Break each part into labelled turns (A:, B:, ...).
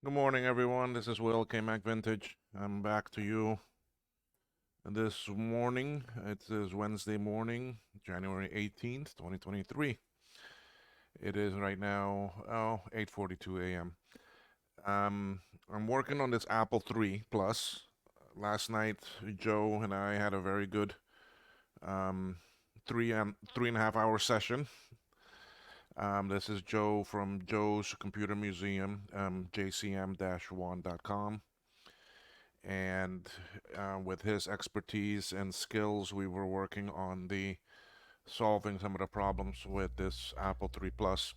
A: Good morning, everyone. This is Will, K-Mac Vintage. I'm back to you this morning. It is Wednesday morning, January 18th, 2023. It is right now, 8:42 a.m. I'm working on this Apple III Plus. Last night, Joe and I had a very good um, 3.5 hour session. This is Joe from Joe's Computer Museum, jcm-1.com. And with his expertise and skills, we were working on the solving some of the problems with this Apple III Plus.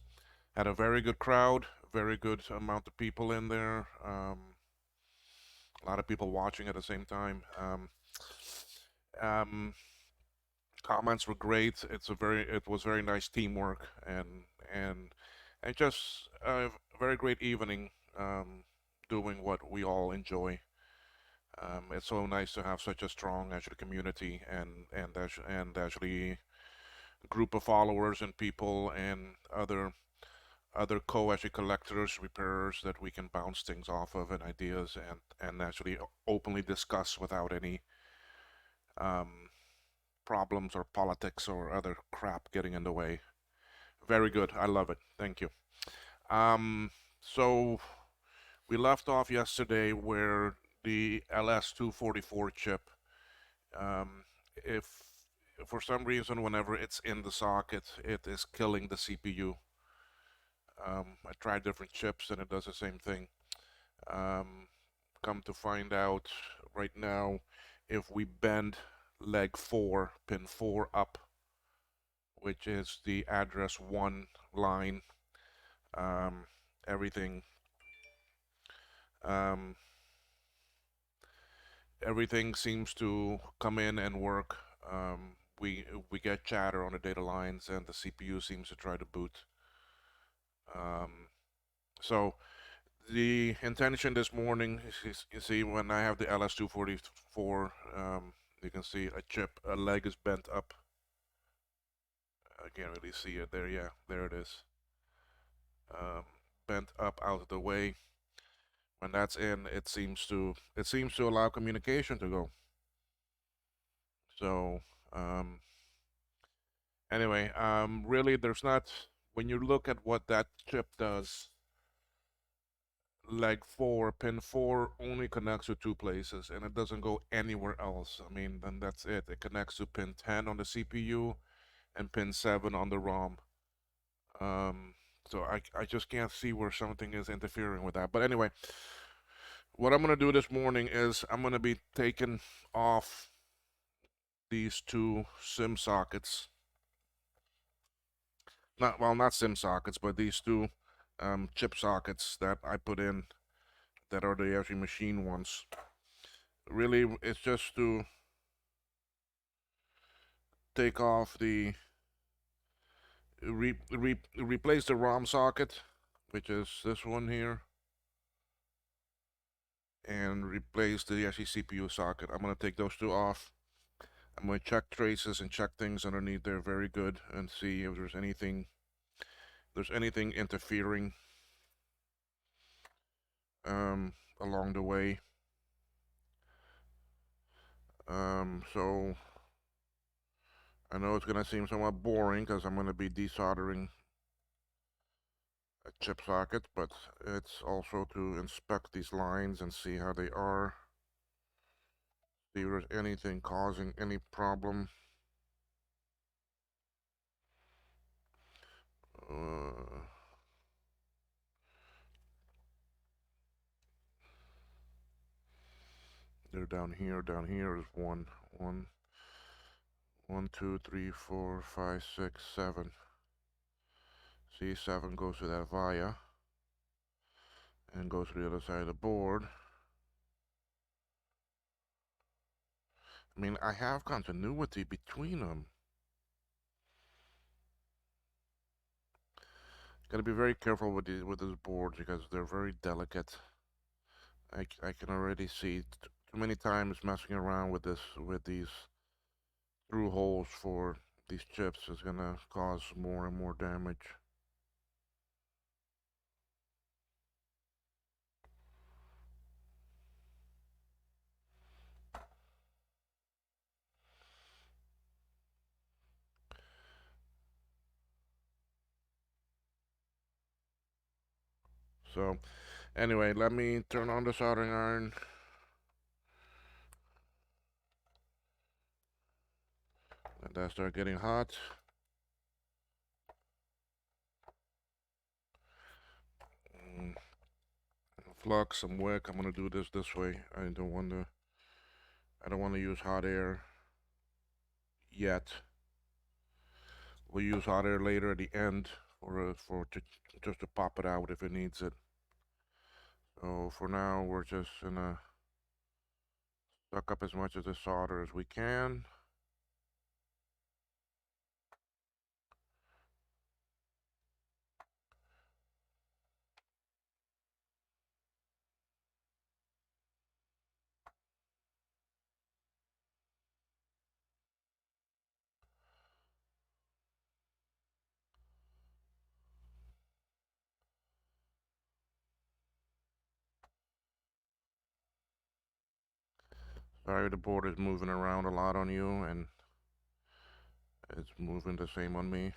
A: Had a very good crowd, very good amount of people in there. A lot of people watching at the same time. Um, Comments were great. It was very nice teamwork and and just a very great evening doing what we all enjoy. It's so nice to have such a strong actually community and actually group of followers and people and other co-actually collectors, repairers that we can bounce things off of and ideas and actually openly discuss without any um, problems or politics or other crap getting in the way. Very good. I love it. Thank you. Um, so we left off yesterday where the LS244 chip, um, if for some reason whenever it's in the socket, it is killing the CPU. I tried different chips and it does the same thing. Um, Come to find out right now, if we bend leg 4, pin 4 up, which is the address 1 line, um, everything um, everything seems to come in and work. We get chatter on the data lines, and the CPU seems to try to boot. Um, so the intention this morning is, you see, when I have the LS244, you can see a leg is bent up. I can't really see it there. Yeah, there it is. Um, Bent up out of the way. When that's in, it seems to allow communication to go. So anyway, really, there's not. When you look at what that chip does, leg 4, pin 4 only connects to two places, and it doesn't go anywhere else. I mean, then that's it. It connects to pin 10 on the CPU and pin 7 on the ROM. Um, so I just can't see where something is interfering with that. But anyway, what I'm gonna do this morning is I'm gonna be taking off these two SIM sockets. Not SIM sockets, but these two chip sockets that I put in that are the actually machine ones. Really, it's just to take off replace the ROM socket, which is this one here, and replace the actually CPU socket. I'm gonna take those two off. I'm gonna check traces and check things underneath there very good and see if there's anything interfering along the way. So I know it's gonna seem somewhat boring because I'm gonna be desoldering a chip socket, but it's also to inspect these lines and see how they are. See if there's anything causing any problem. Uh, they're down here. Down here is one, two, three, four, five, six, 7. See, 7 goes to that via and goes to the other side of the board. I mean, I have continuity between them. Gotta be very careful with this board because they're very delicate. I can already see too many times messing around with these through holes for these chips is gonna cause more and more damage. So anyway, let me turn on the soldering iron. Let that start getting hot. Mm, flux, some wick. I'm gonna do this way. I don't want to use hot air yet. We'll use hot air later at the end just to pop it out if it needs it. So for now, we're just gonna suck up as much of the solder as we can. Sorry, the board is moving around a lot on you, and it's moving the same on me.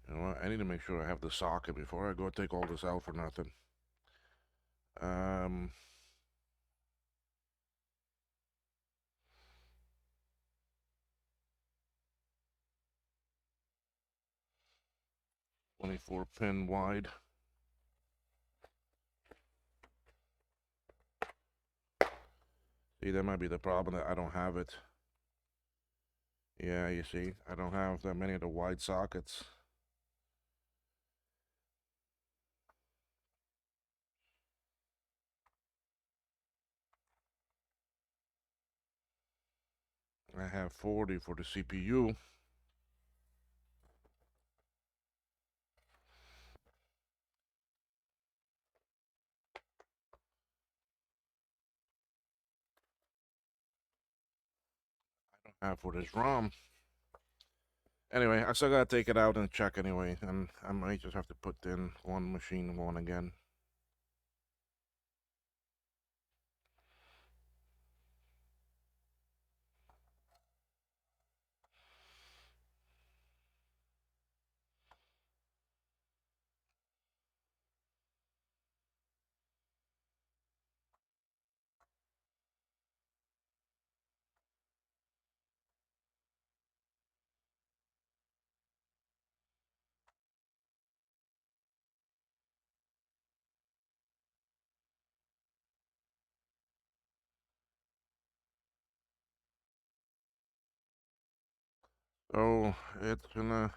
A: You know what? I need to make sure I have the socket before I go take all this out for nothing. Um, 24 pin wide. See, that might be the problem, that I don't have it. Yeah, you see, I don't have that many of the wide sockets. I have 40 for the CPU. I have for this ROM. Anyway, I still gotta take it out and check anyway, and I might just have to put in one machine one again. So it's gonna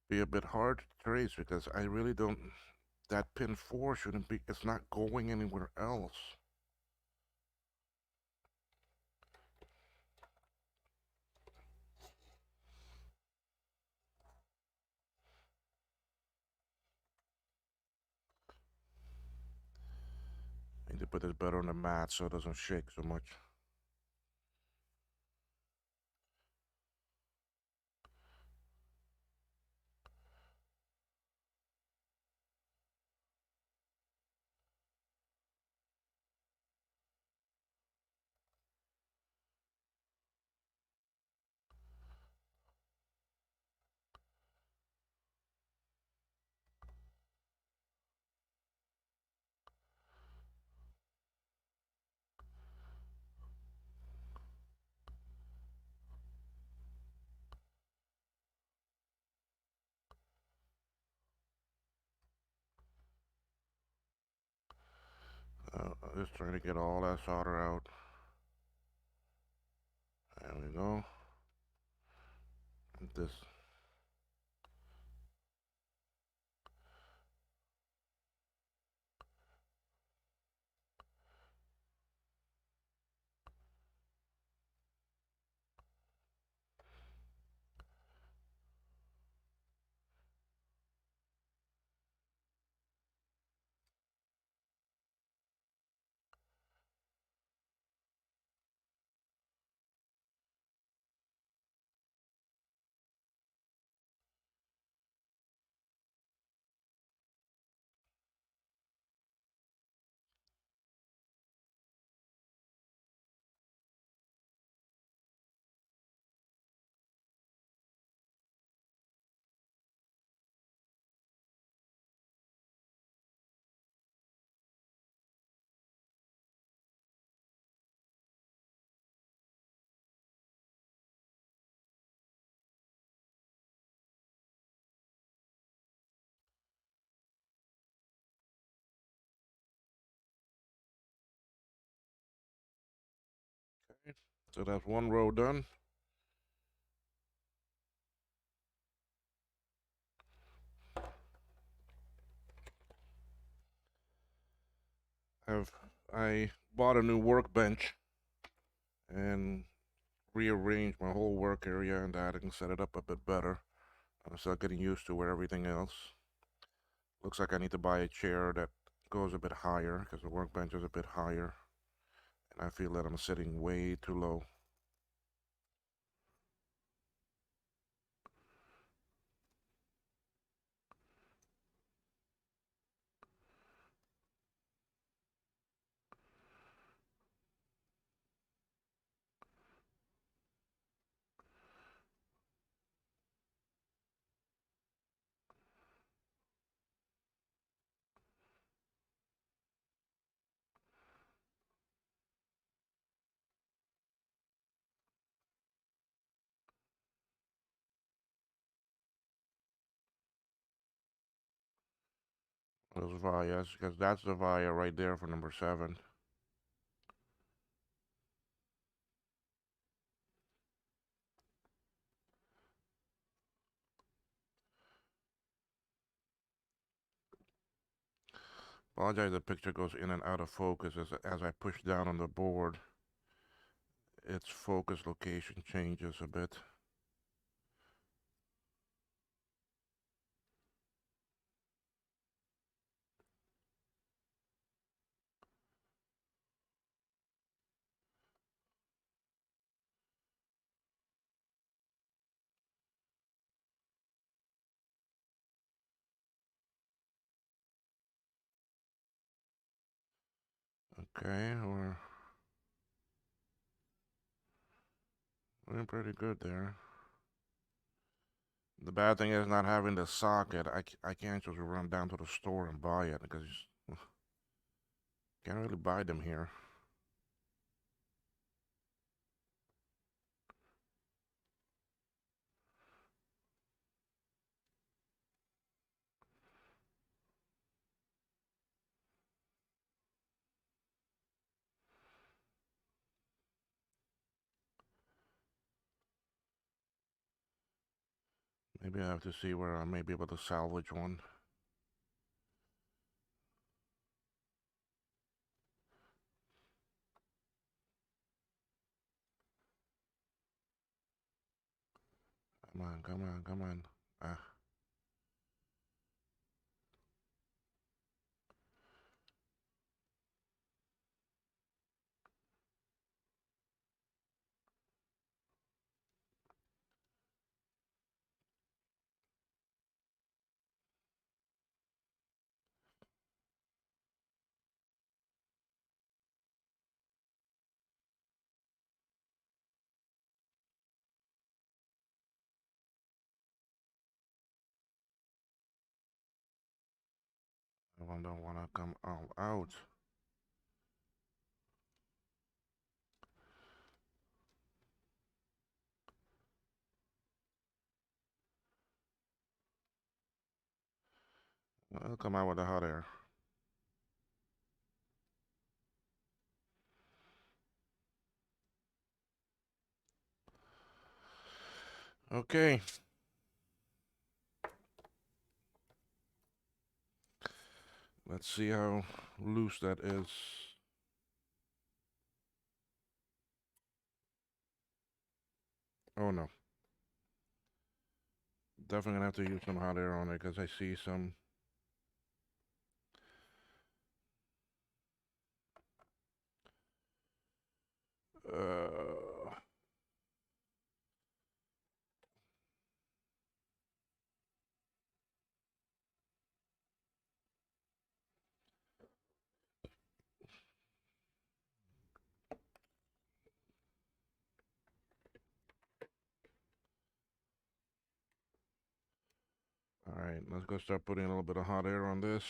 A: be a bit hard to trace because I really don't. That pin 4 shouldn't be. It's not going anywhere else. I need to put this better on the mat so it doesn't shake so much. Just trying to get all that solder out. There we go. This. So that's one row done. Have I bought a new workbench and rearranged my whole work area and that and set it up a bit better. I'm still getting used to where everything else. Looks like I need to buy a chair that goes a bit higher because the workbench is a bit higher. And I feel that I'm sitting way too low. Those vias, because that's the via right there for number 7. Apologize, the picture goes in and out of focus as I push down on the board. Its focus location changes a bit. Okay, we're doing pretty good there. The bad thing is not having the socket. I can't just run down to the store and buy it because you can't really buy them here. Maybe I have to see where I may be able to salvage one. Come on, come on, come on. Ah, I don't want to come all out. I'll come out with the hot air. Okay. Let's see how loose that is. Oh no. Definitely gonna have to use some hot air on it because I see some. Uh, Alright, let's go start putting a little bit of hot air on this.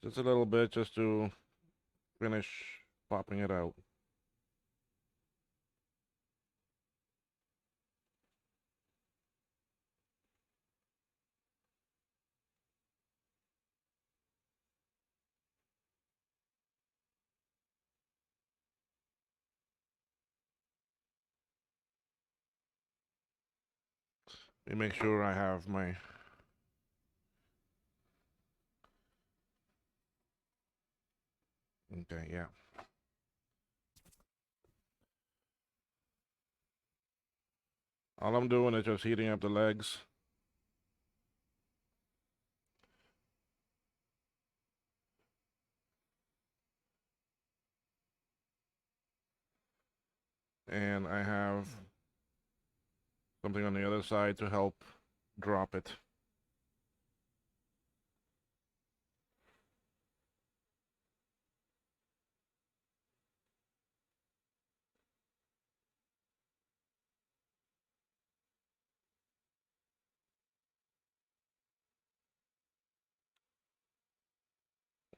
A: Just a little bit just to finish popping it out. Let me make sure I have my. Okay, yeah. All I'm doing is just heating up the legs. And I have something on the other side to help drop it.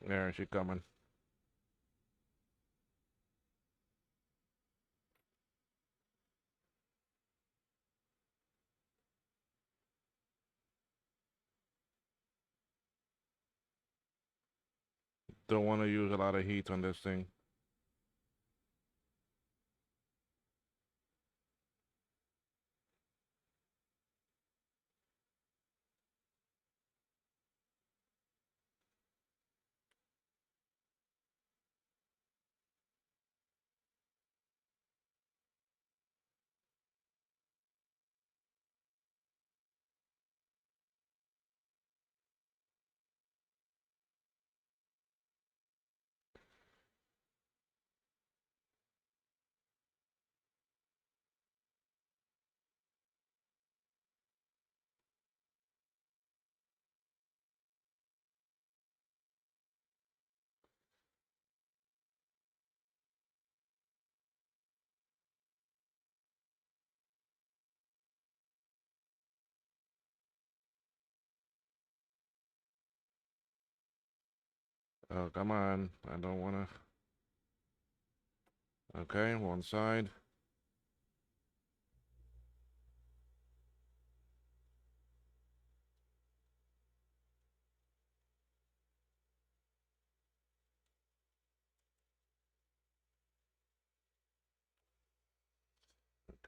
A: There, she coming. Don't want to use a lot of heat on this thing. Oh, come on. I don't want to. Okay, one side.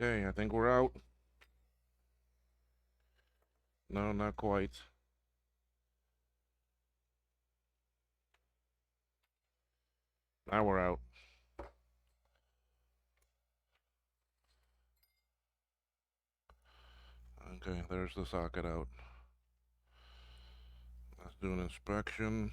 A: Okay, I think we're out. No, not quite. Now we're out. Okay, there's the socket out. Let's do an inspection.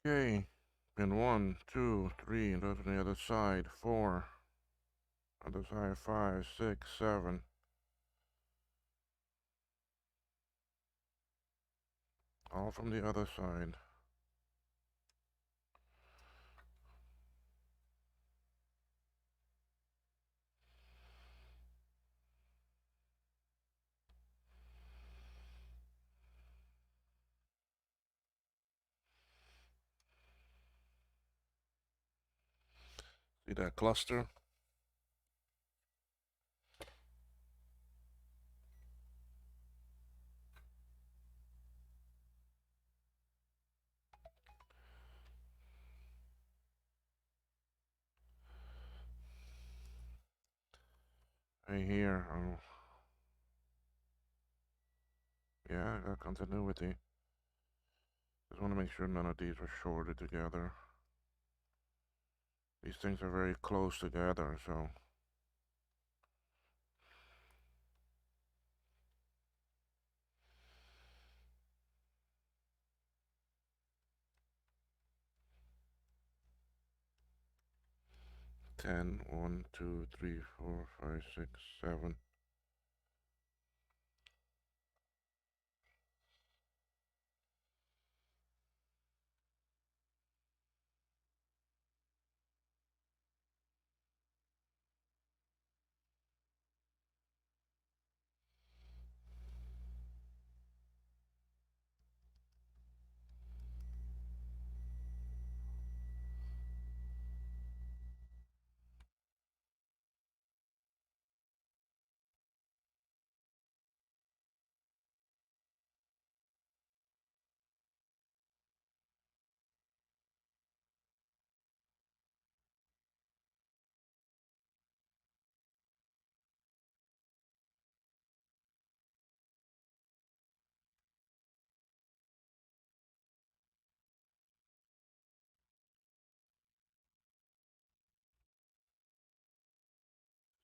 A: Okay, pin 1, 2, 3, and on the other side, 4, other side, 5, 6, 7. All from the other side. See that cluster? Right here. Oh, yeah, I got continuity. Just want to make sure none of these are shorted together. These things are very close together, so. Ten, 1, 2, 3, 4, 5, 6, 7.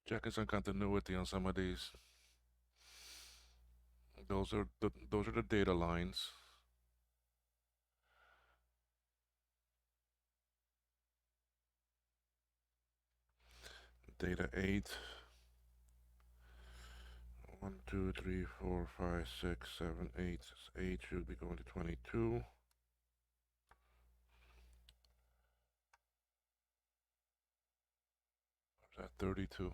A: Checking some continuity on some of these. Those are the data lines. Data 8. 1, 2, 3, 4, 5, 6, 7, 8. 8 should be going to 22. Is that 32?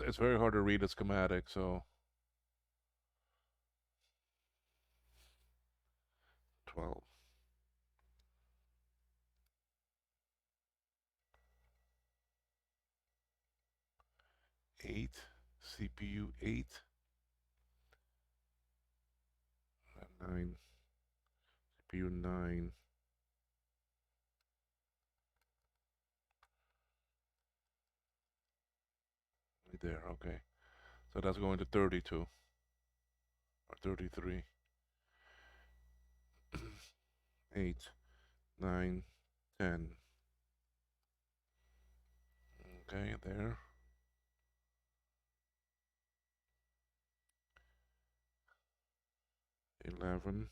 A: It's very hard to read a schematic, so 12. 8. CPU 8. And 9. CPU 9. Right there, okay. So that's going to 32 or 33. 8, 9, 10. Okay, there. 11.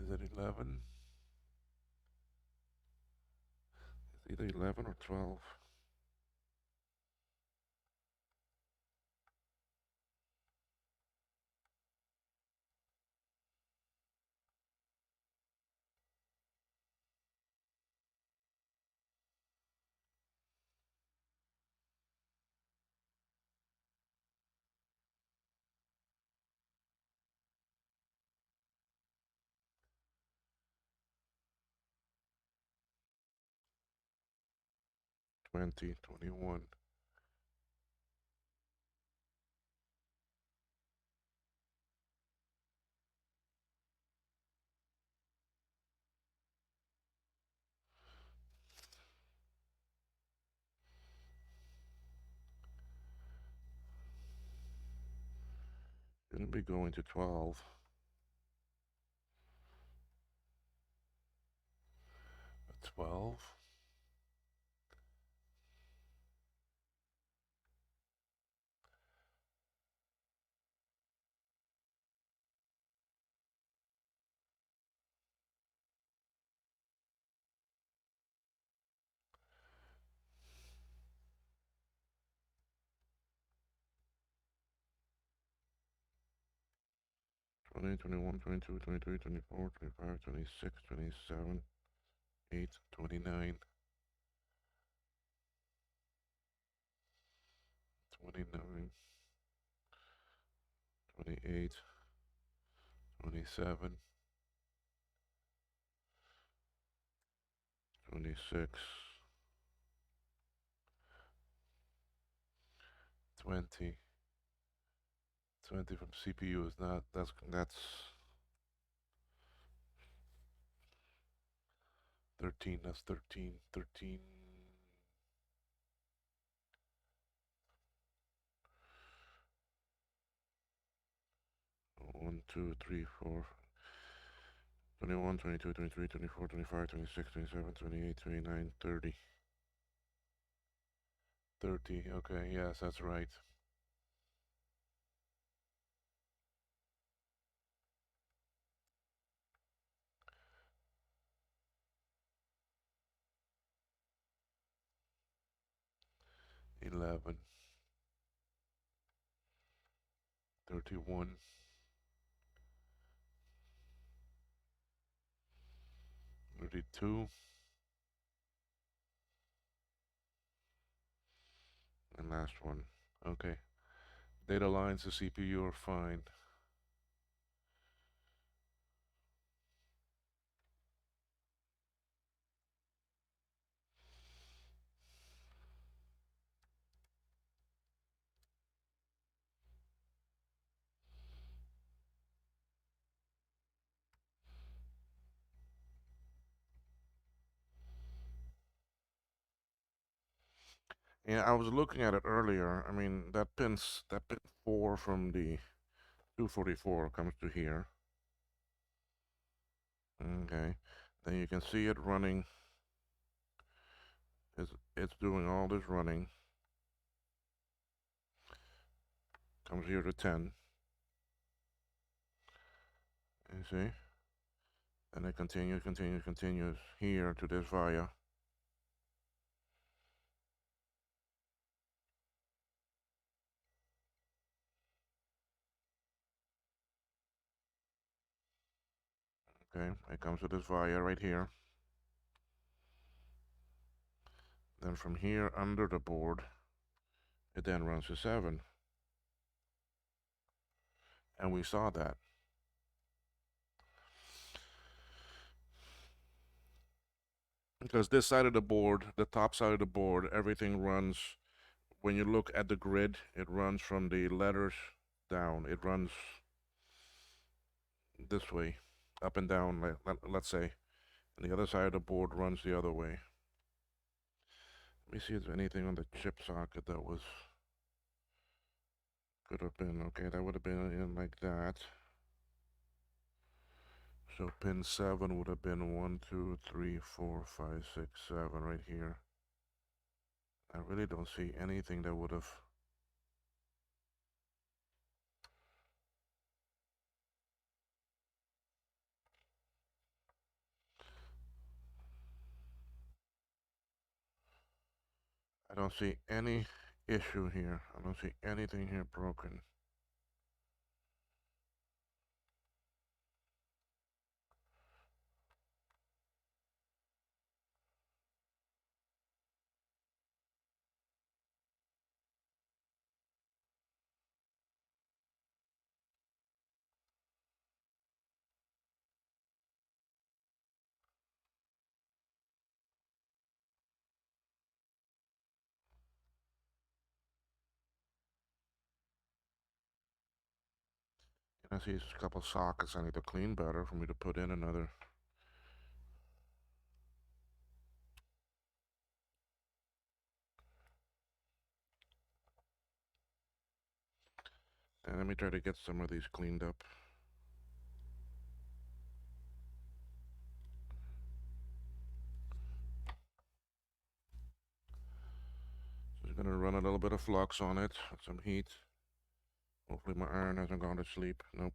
A: Is it 11? It's either 11 or 12. Twenty, 21. Shouldn't be going to 12. 12. 20, 21, 22, 23, 24, 25, 26, 27, 8, 29, 29, 28, 27, 26, 20. 20 from CPU is not, that's 13, that's 13, 13. 1, 2, 3, 4, 21, 22, 23, 24, 25, 26, 27, 28, 29, 30. 30, okay, yes, that's right. 11, 31, 32, and last one. Okay. Data lines to CPU are fine. Yeah, I was looking at it earlier. I mean, that pin 4 from the 244 comes to here. Okay. Then you can see it running. It's doing all this running. Comes here to 10. You see? And it continues here to this via. Okay, it comes to this via right here. Then from here under the board, it then runs to 7. And we saw that. Because this side of the board, the top side of the board, everything runs, when you look at the grid, it runs from the letters down. It runs this way, up and down, let's say. And the other side of the board runs the other way. Let me see if there's anything on the chip socket that was, could have been, okay, that would have been in like that. So pin 7 would have been 1, 2, 3, 4, 5, 6, 7 right here. I really don't see anything that would have. I don't see any issue here. I don't see anything here broken. And I see a couple sockets I need to clean better for me to put in another. And let me try to get some of these cleaned up. So I'm gonna run a little bit of flux on it with some heat. Hopefully my iron hasn't gone to sleep. Nope.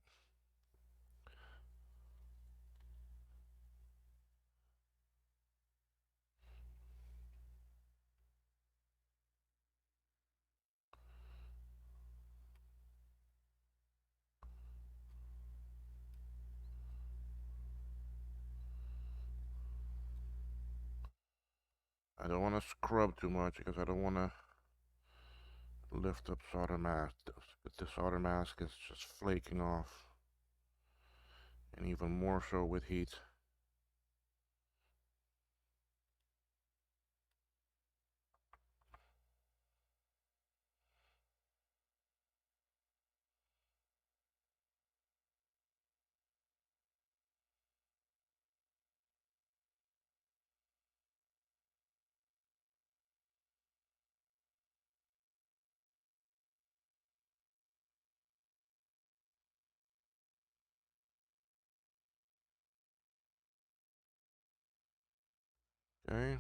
A: I don't want to scrub too much because I don't want to lift up solder mask. The solder mask is just flaking off. And even more so with heat. Okay.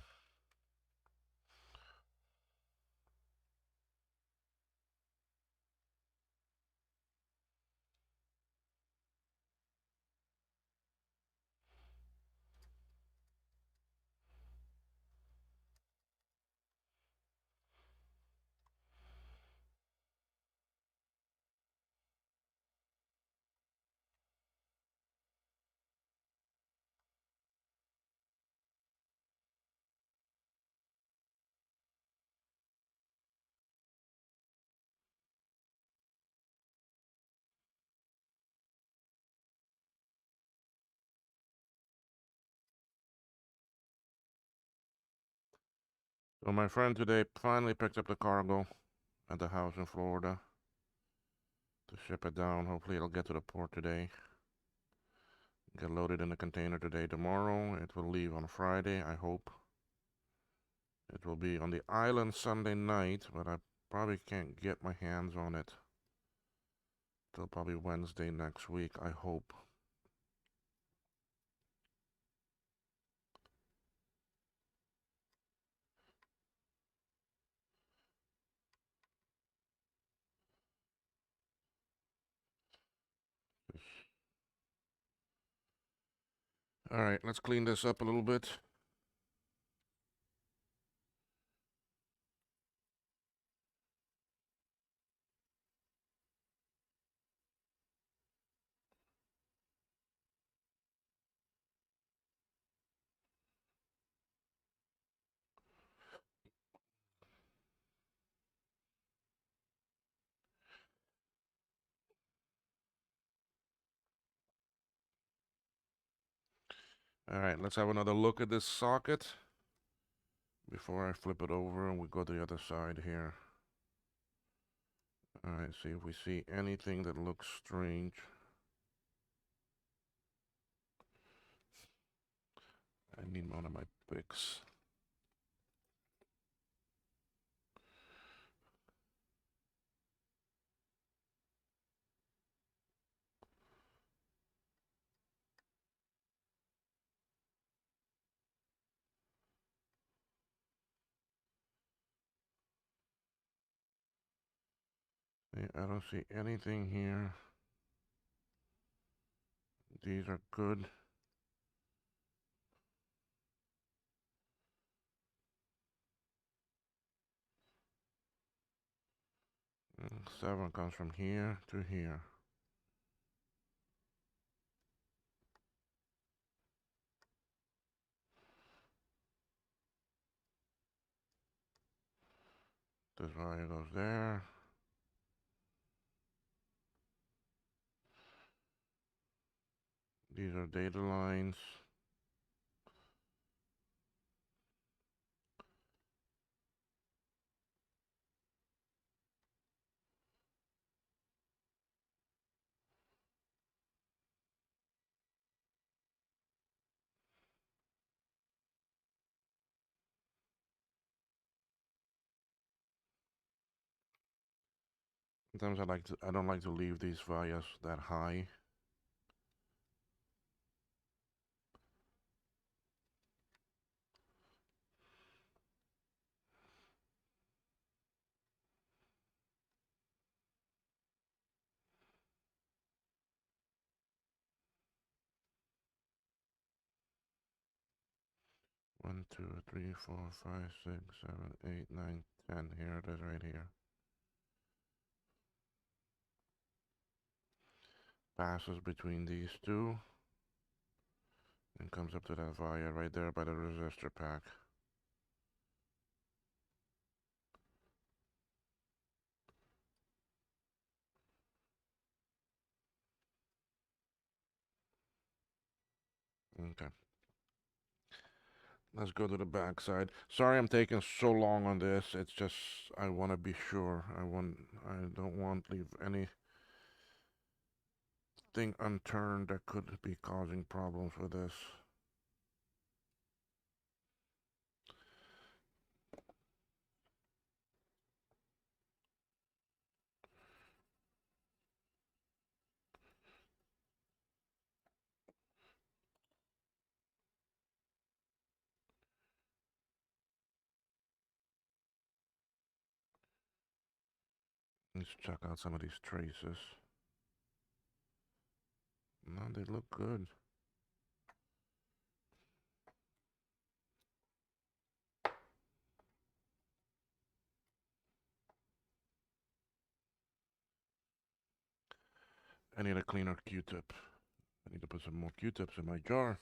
A: So my friend today finally picked up the cargo at the house in Florida to ship it down. Hopefully it'll get to the port today. Get loaded in the container today. Tomorrow it will leave on Friday, I hope. It will be on the island Sunday night, but I probably can't get my hands on it till probably Wednesday next week, I hope. All right, let's clean this up a little bit. All right, let's have another look at this socket before I flip it over and we go to the other side here. All right, see if we see anything that looks strange. I need one of my picks. I don't see anything here. These are good. And 7 comes from here to here. This wire goes there. These are data lines. Sometimes I don't like to leave these wires that high. One, two, three, four, five, 6, 7, 8, 9, 10. Here it is right here. Passes between these two and comes up to that wire right there by the resistor pack. Okay. Let's go to the back side. Sorry I'm taking so long on this. It's just I want to be sure. I don't want to leave anything unturned that could be causing problems with this. Let's check out some of these traces. No, they look good. I need a cleaner Q-tip. I need to put some more Q-tips in my jar.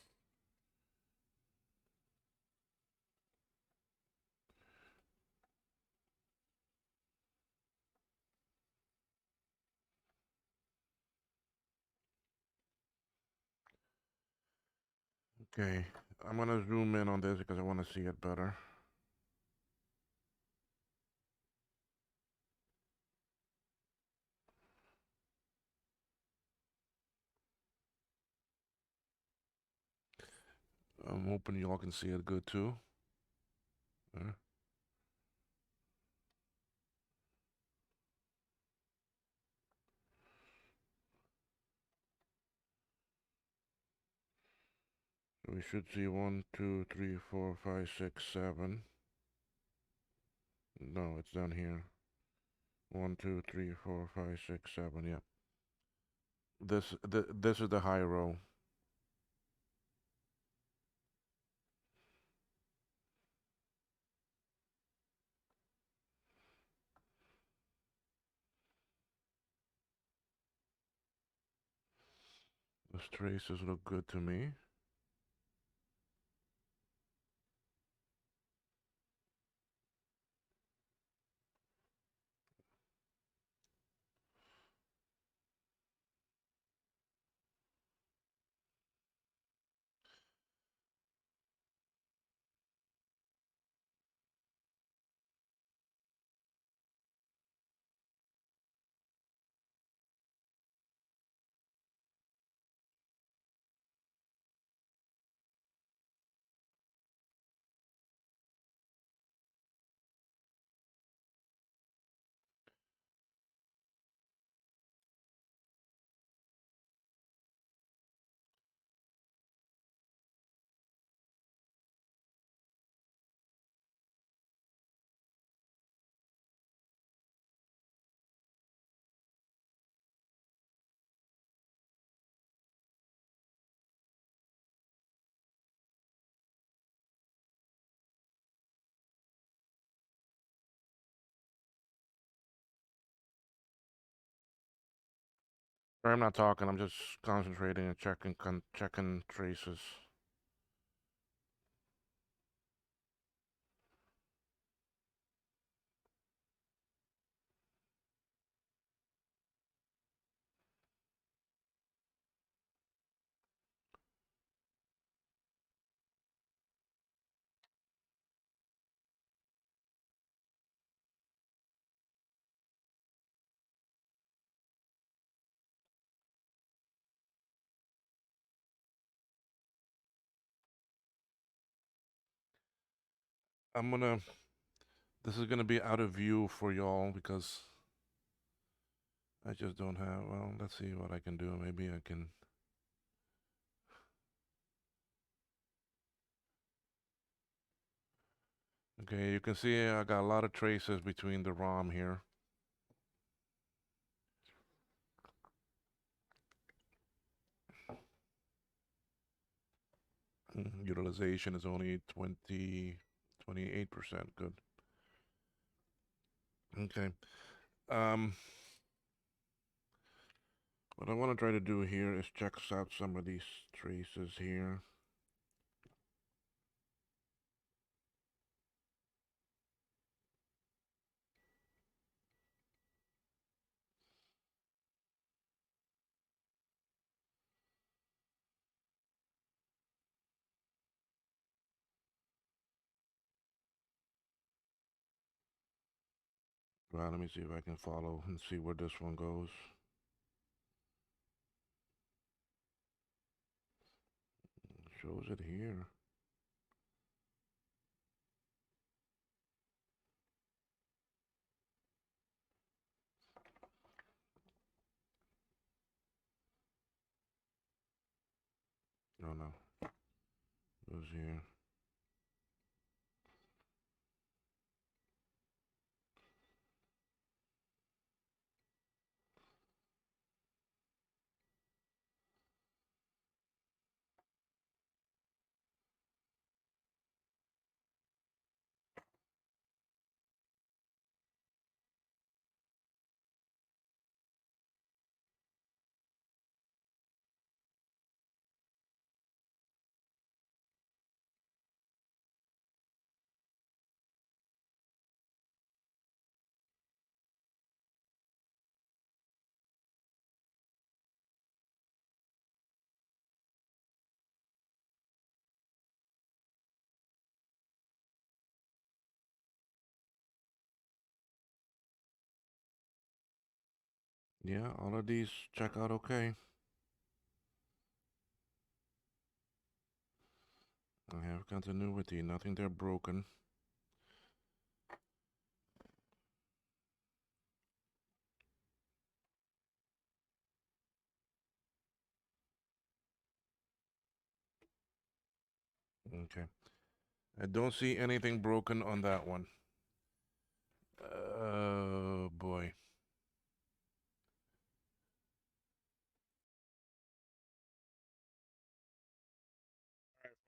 A: Okay, I'm gonna zoom in on this because I want to see it better. I'm hoping y'all can see it good too. We should see 1, 2, 3, 4, 5, 6, 7. No, it's down here. 1, 2, 3, 4, 5, 6, 7. Yeah. This is the high row. The traces look good to me. I'm not talking. I'm just concentrating and checking traces. I'm gonna. This is gonna be out of view for y'all because I just don't have. Well, let's see what I can do. Maybe I can. Okay, you can see I got a lot of traces between the ROM here. Utilization is only 28%. Good. Okay. Um, what I want to try to do here is check out some of these traces here. Well, let me see if I can follow and see where this one goes. Shows it here. No, no. Goes here. Yeah, all of these check out okay. I have continuity, nothing there broken. Okay. I don't see anything broken on that one. Oh boy.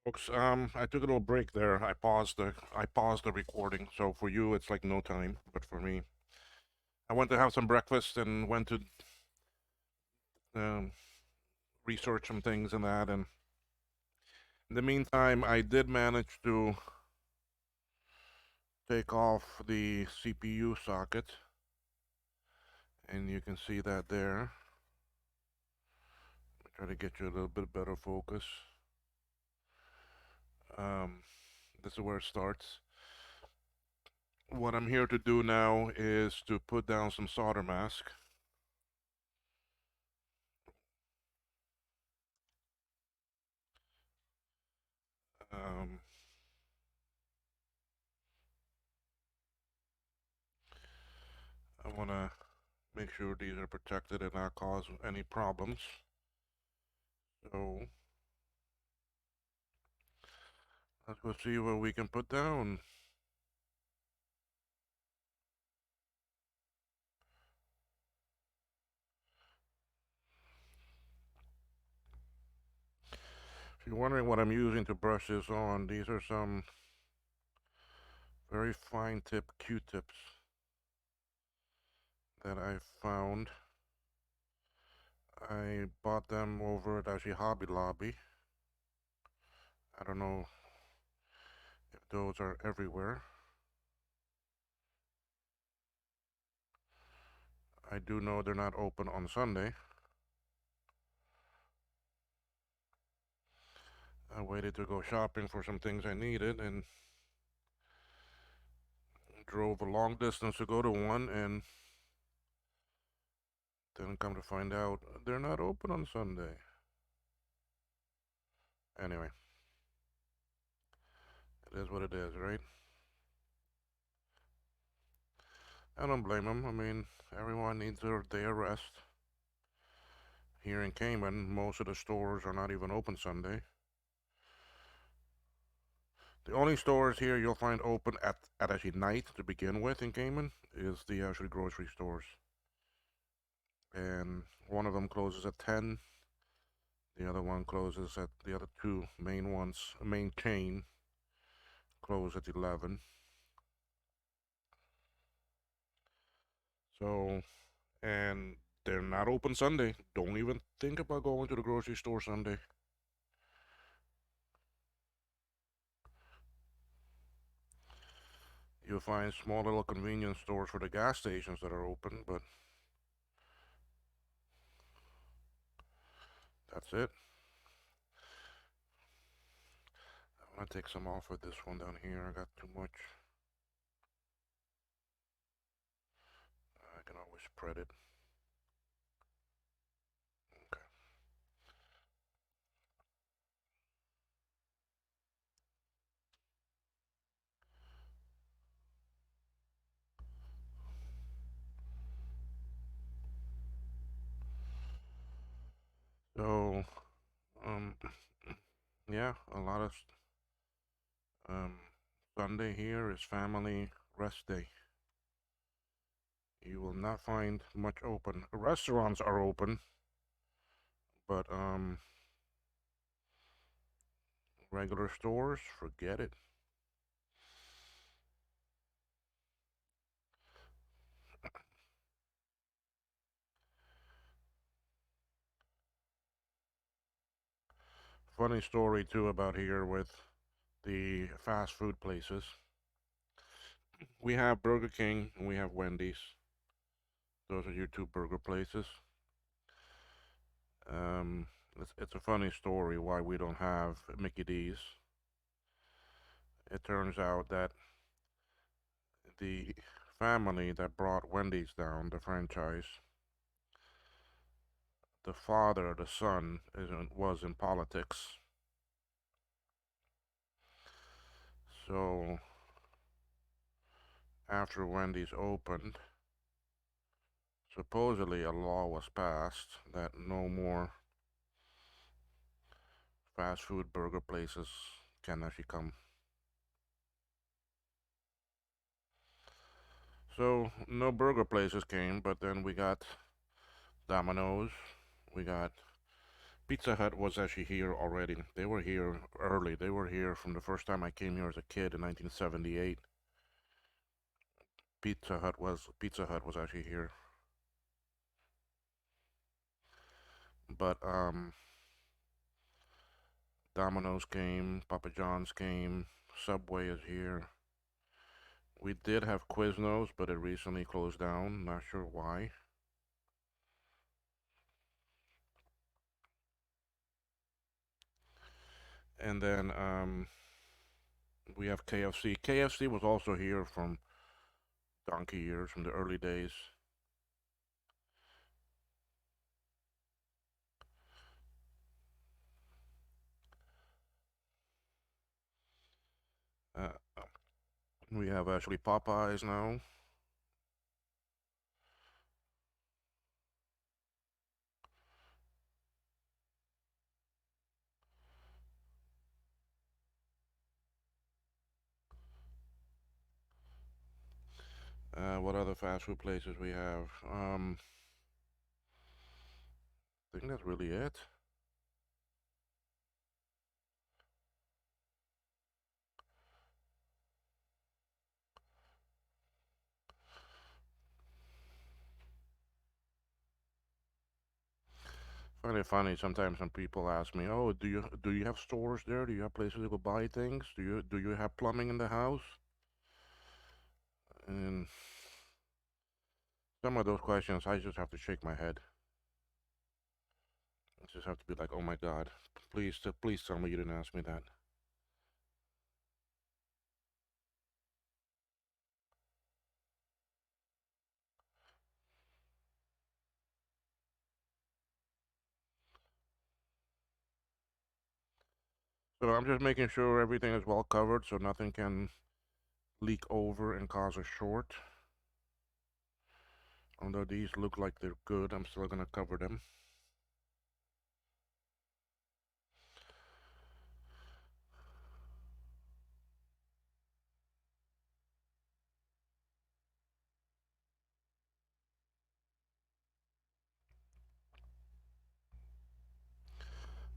A: Folks, I took a little break there. I paused the recording. So for you it's like no time, but for me, I went to have some breakfast and went to um, research some things and that. And in the meantime, I did manage to take off the CPU socket, and you can see that there. Try to get you a little bit better focus. Um, this is where it starts. What I'm here to do now is to put down some solder mask. Um, I want to make sure these are protected and not cause any problems. So let's go see what we can put down. If you're wondering what I'm using to brush this on, these are some very fine tip Q-tips that I found. I bought them over at actually Hobby Lobby. I don't know if those are everywhere. I do know they're not open on Sunday. I waited to go shopping for some things I needed and drove a long distance to go to one, and then come to find out they're not open on Sunday. Anyway, it is what it is, right? I don't blame them. I mean, everyone needs their day of rest. Here in Cayman, most of the stores are not even open Sunday. The only stores here you'll find open at actually night to begin with in Cayman is the actually grocery stores. And one of them closes at 10. The other one closes at the other two main ones, main chain, close at 11. So, and they're not open Sunday. Don't even think about going to the grocery store Sunday. You'll find small little convenience stores for the gas stations that are open, but that's it. I'm gonna take some off with this one down here. I got too much. I can always spread it. Okay. So, um, yeah, a lot of um, Sunday here is family rest day. You will not find much open. Restaurants are open, but regular stores, forget it. Funny story too about here with the fast food places. We have Burger King and we have Wendy's. Those are your two burger places. Um, it's a funny story why we don't have Mickey D's. It turns out that the family that brought Wendy's down, the franchise, the father, the son, was in politics. So after Wendy's opened, supposedly a law was passed that no more fast food burger places can actually come. So no burger places came, but then we got Domino's. We got Pizza Hut was actually here already. They were here early. They were here from the first time I came here as a kid in 1978. Pizza Hut was actually here, but Domino's came, Papa John's came, Subway is here. We did have Quiznos, but it recently closed down. Not sure why. And then we have KFC. KFC was also here from donkey years, from the early days. Uh, we have actually Popeyes now. What other fast food places we have? I think that's really it. Find it funny sometimes when people ask me, "Oh, do you have stores there? Do you have places to go buy things? Do you have plumbing in the house?" And some of those questions, I just have to shake my head. I just have to be like, "Oh my God, please tell me you didn't ask me that." So I'm just making sure everything is well covered, so nothing can leak over and cause a short. Although these look like they're good, I'm still gonna cover them.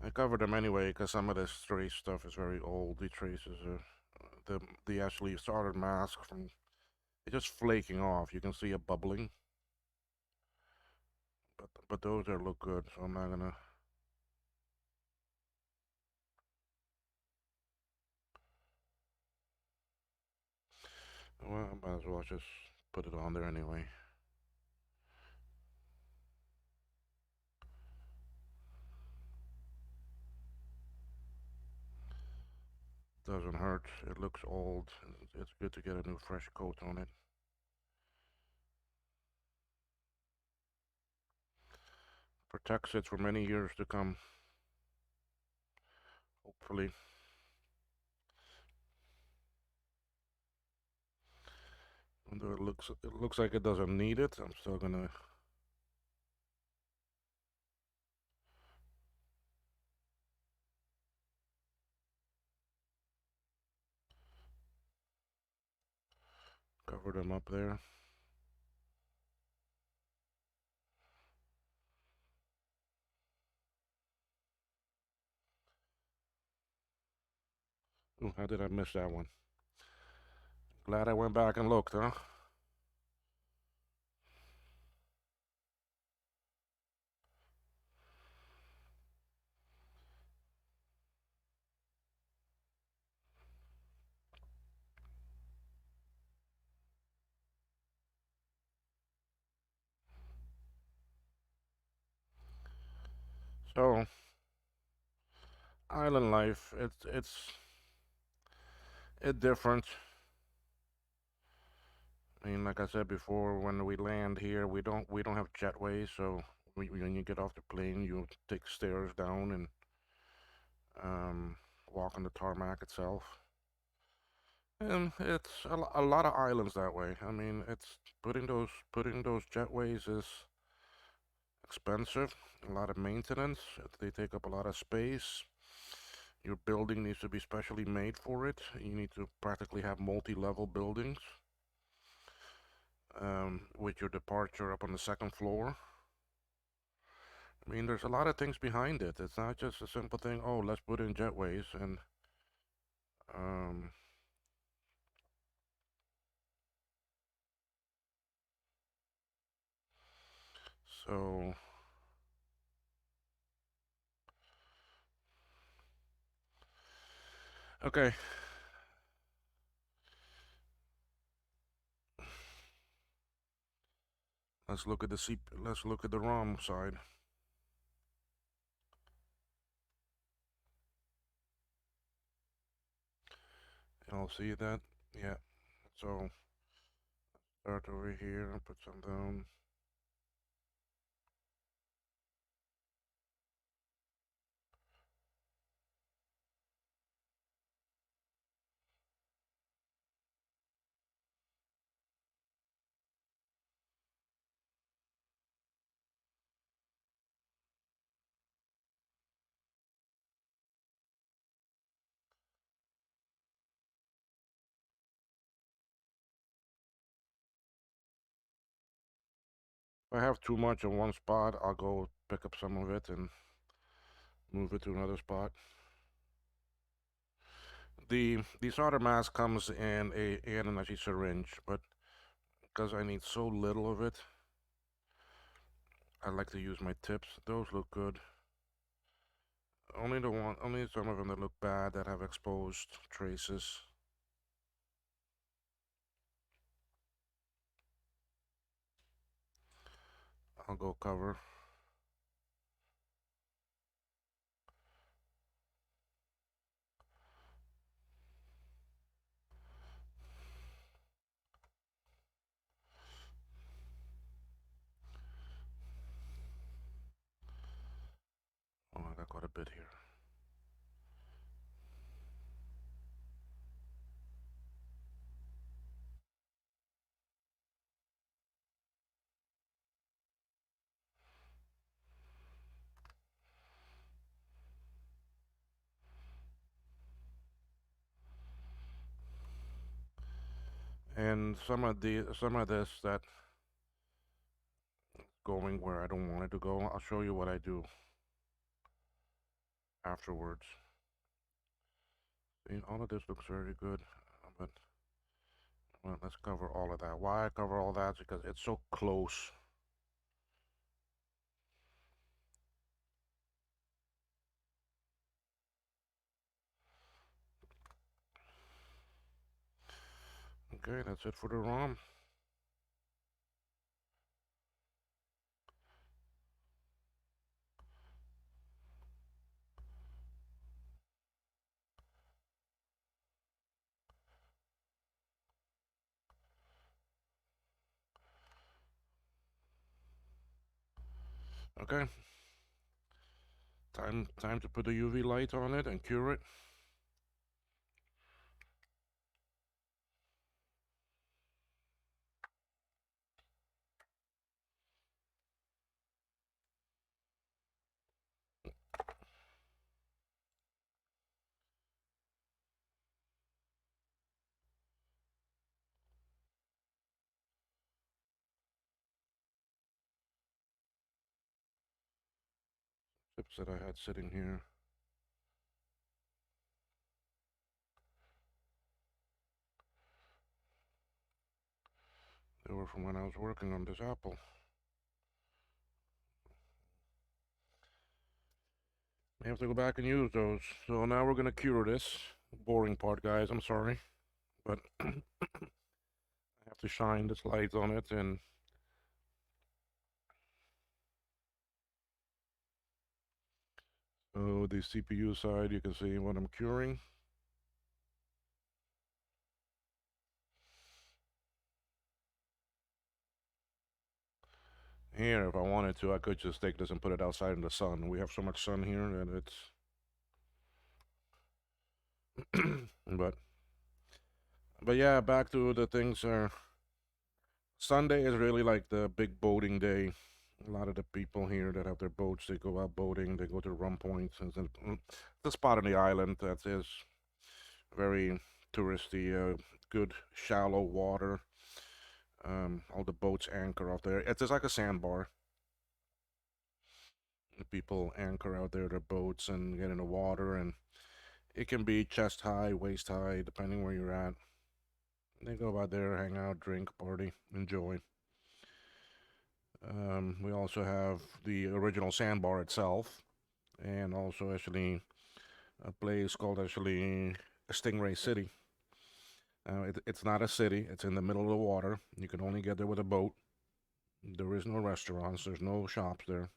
A: I covered them anyway because some of this trace stuff is very old. The traces, the actually soldered mask from it's just flaking off. You can see it bubbling, but those are look good, so I'm not gonna. Well, I might as well just put it on there anyway. Doesn't hurt. It looks old. It's good to get a new fresh coat on it. Protects it for many years to come. Hopefully. Although it looks like it doesn't need it, I'm still gonna cover them up there. Ooh, how did I miss that one? Glad I went back and looked, huh? So, island life, it's different. I mean, like I said before, when we land here, we don't have jetways, so when you get off the plane, you take stairs down and um, walk on the tarmac itself. And it's a lot of islands that way. I mean, it's putting those jetways is expensive, a lot of maintenance. They take up a lot of space. Your building needs to be specially made for it. You need to practically have multi-level buildings with your departure up on the second floor. I mean, there's a lot of things behind it. It's not just a simple thing, oh, let's put in jetways and um, so okay. Let's look at the ROM side. Y'all see that? Yeah. So start over here, put some down. If I have too much in one spot, I'll go pick up some of it and move it to another spot. The solder mask comes in an actually syringe, but because I need so little of it, I like to use my tips. Those look good. Only some of them that look bad that have exposed traces. I'll go cover. Oh, I got quite a bit here. And some of this that going where I don't want it to go. I'll show you what I do afterwards. See, all of this looks very good, but well, let's cover all of that. Why I cover all that is because it's so close. Okay, that's it for the ROM. Okay, time to put the UV light on it and cure it. Chips that I had sitting here. They were from when I was working on this apple. I have to go back and use those. So now we're gonna cure this. Boring part, guys. I'm sorry, but I have to shine this light on it and so the CPU side, you can see what I'm curing. Here, if I wanted to, I could just take this and put it outside in the sun. We have so much sun here that it's. but yeah, back to the things. Sunday is really like the big boating day. A lot of the people here that have their boats, they go out boating, they go to rum points. And the spot on the island that is very touristy, good shallow water. All the boats anchor out there. It's just like a sandbar. People anchor out there their boats and get in the water, and it can be chest high, waist high, depending where you're at. They go out there, hang out, drink, party, enjoy. We also have the original sandbar itself, and also actually a place called actually Stingray City. It's not a city; it's in the middle of the water. You can only get there with a boat. There is no restaurants. There's no shops there.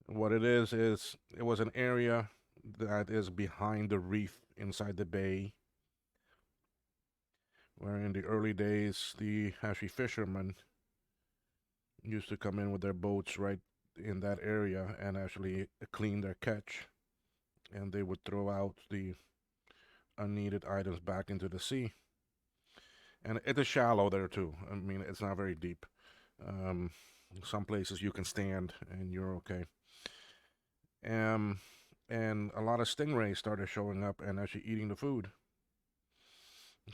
A: What it is it was an area that is behind the reef inside the bay, where in the early days the actually fishermen used to come in with their boats right in that area and actually clean their catch, and they would throw out the unneeded items back into the sea. And it is shallow there too. I mean, it's not very deep. Um, some places you can stand and you're okay. Um, and a lot of stingrays started showing up and actually eating the food.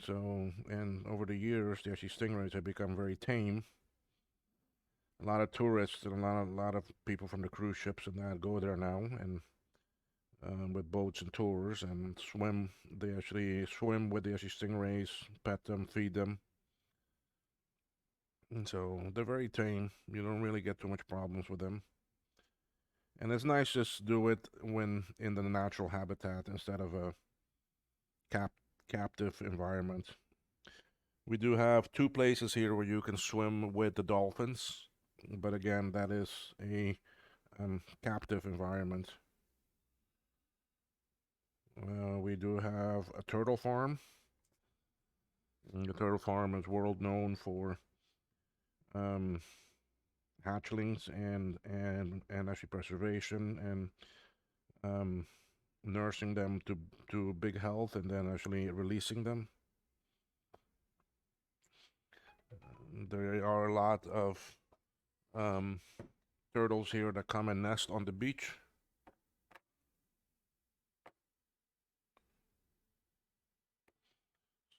A: So, and over the years, the actually stingrays have become very tame. A lot of tourists and a lot of people from the cruise ships and that go there now, and with boats and tours and swim. They actually swim with the actually stingrays, pet them, feed them, and so they're very tame. You don't really get too much problems with them. And it's nice just to do it when in the natural habitat instead of a cap captive environment. We do have two places here where you can swim with the dolphins, but again, that is a captive environment. We do have a turtle farm. And the turtle farm is world known for um, hatchlings and actually preservation and um, nursing them to big health and then actually releasing them. There are a lot of um, turtles here that come and nest on the beach.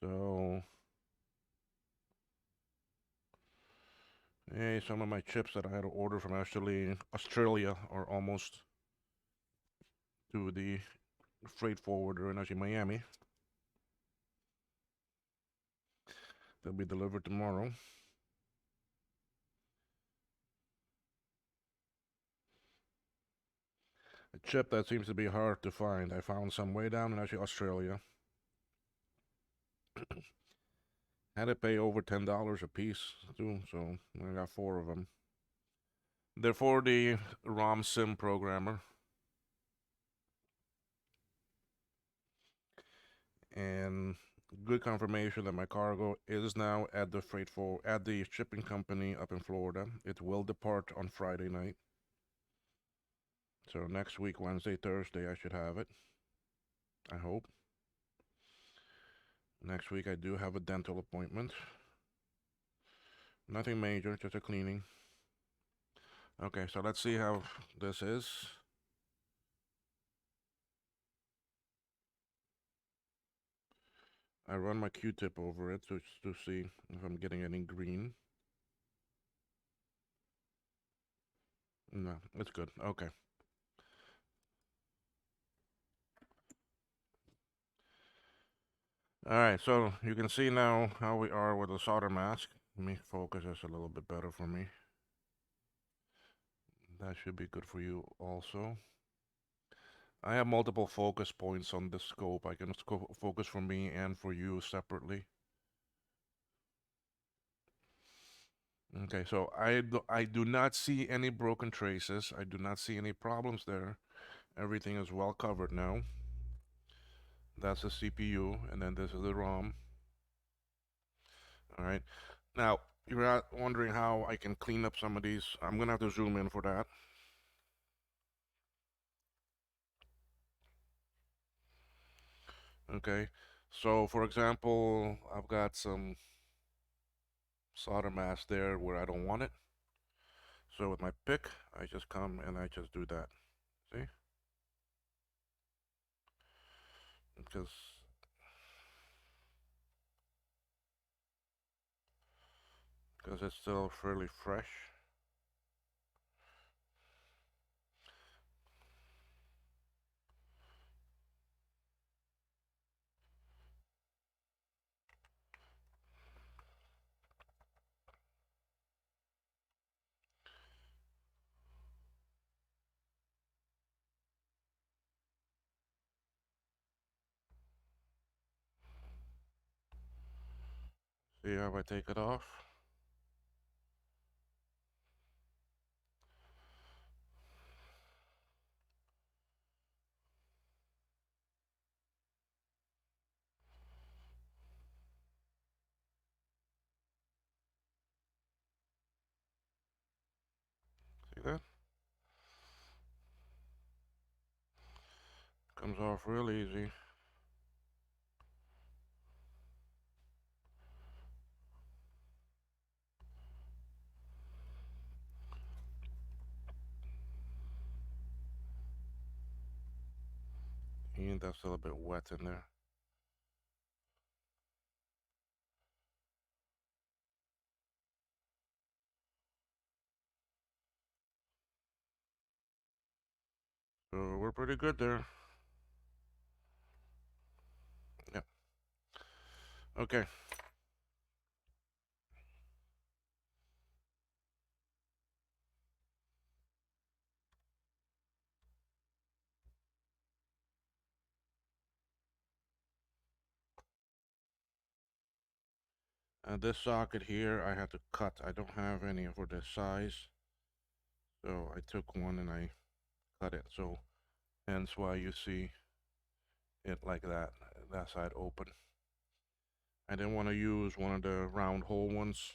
A: So, hey, some of my chips that I had to order from actually Australia are almost to the freight forwarder in actually Miami. They'll be delivered tomorrow. A chip that seems to be hard to find. I found some way down in actually Australia. Had to pay over $10 a piece too, so I got four of them. They're for the ROM sim programmer, and good confirmation that my cargo is now at the at the shipping company up in Florida. It will depart on Friday night. So next week, Wednesday, Thursday, I should have it. I hope. Next week, I do have a dental appointment. Nothing major, just a cleaning. Okay, so let's see how this is. I run my Q-tip over it to see if I'm getting any green. No, it's good. Okay. All right, so you can see now how we are with the solder mask. Let me focus this a little bit better for me. That should be good for you also. I have multiple focus points on this scope. I can focus for me and for you separately. Okay, so I do not see any broken traces. I do not see any problems there. Everything is well covered now. That's the CPU, and then this is the ROM. All right. Now, you're not wondering how I can clean up some of these. I'm gonna have to zoom in for that. Okay. So, for example, I've got some solder mask there where I don't want it. So with my pick, I just come and I just do that. See? Because it's still fairly fresh. See how I take it off? See that? Comes off real easy. And that's a little bit wet in there. So we're pretty good there. Yep. Okay. This socket here, I had to cut. I don't have any for this size. So I took one and I cut it. So hence why you see it like that side open. I didn't want to use one of the round hole ones.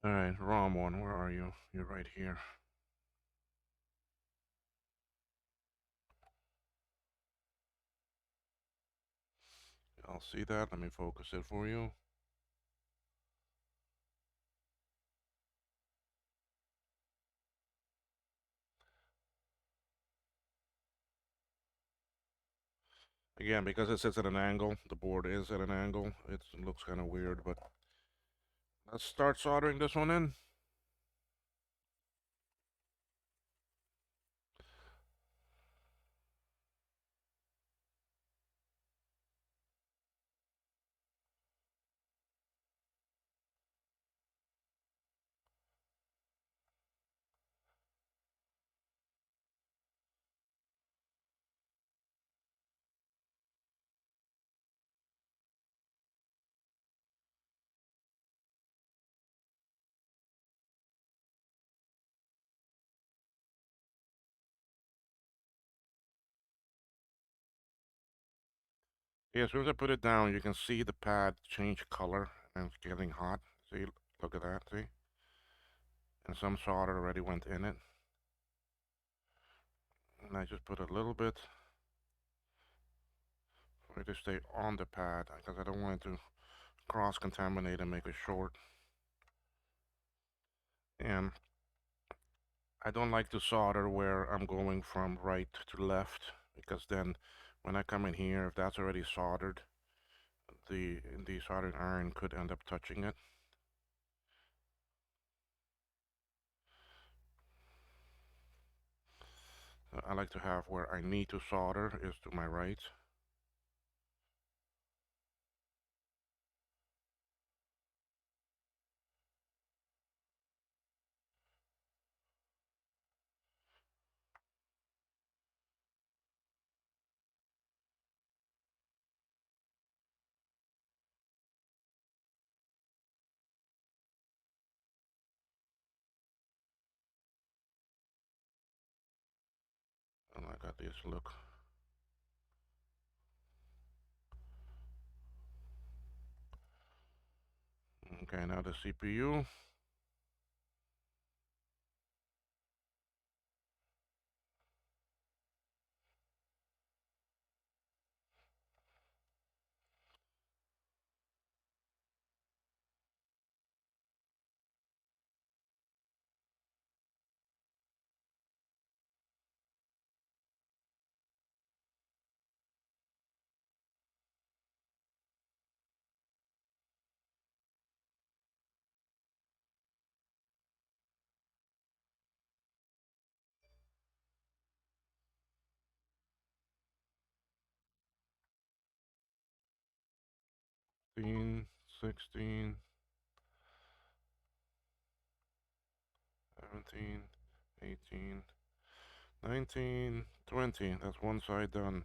A: All right, wrong one. Where are you? You're right here. I'll see that. Let me focus it for you. Again, because it sits at an angle, the board is at an angle. It looks kind of weird, but let's start soldering this one in. Yeah, as soon as I put it down, you can see the pad change color and it's getting hot. See, look at that, see? And some solder already went in it. And I just put a little bit for it to stay on the pad because I don't want it to cross-contaminate and make it short. And I don't like to solder where I'm going from right to left because then when I come in here, if that's already soldered, the soldering iron could end up touching it. I like to have where I need to solder is to my right. And I got this look. Okay, now the CPU. 15, 16, 17, 18, 19, 20. That's one side done.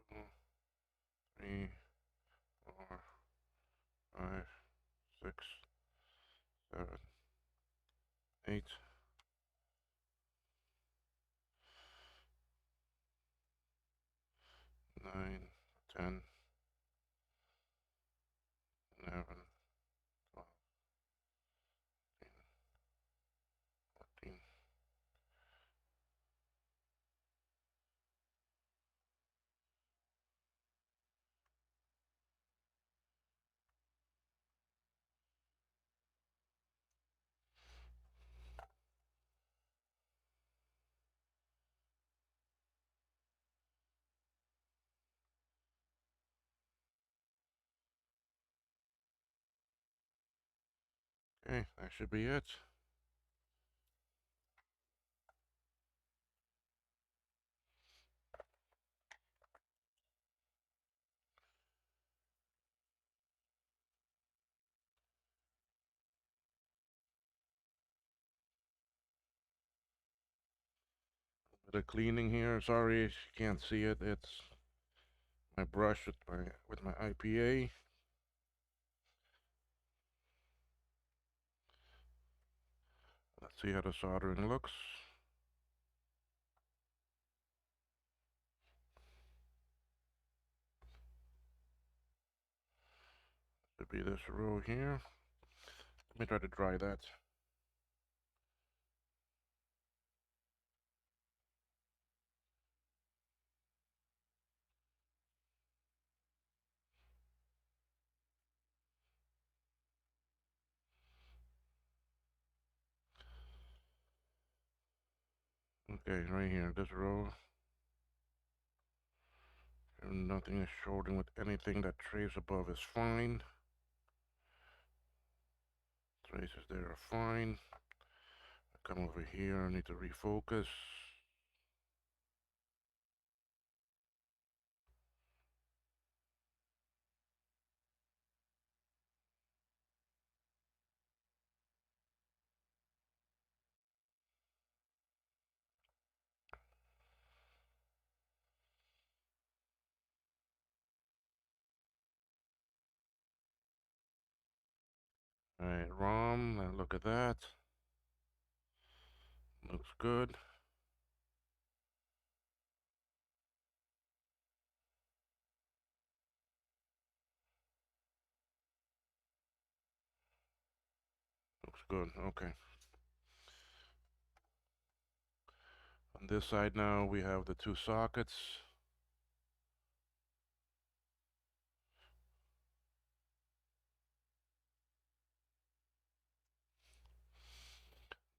A: Two, 3, 4, 5, 6, 7, 8, 9, 10, 11, 12, 13, 14. Okay, that should be it. The cleaning here. Sorry, if you can't see it. It's my brush with my IPA. Let's see how the soldering looks. Should be this row here. Let me try to dry that. Okay, right here, this row. Nothing is shorting with anything. That trace above is fine. Traces there are fine. I come over here, I need to refocus. Alright, ROM, and look at that. Looks good. Looks good, okay. On this side now, we have the two sockets.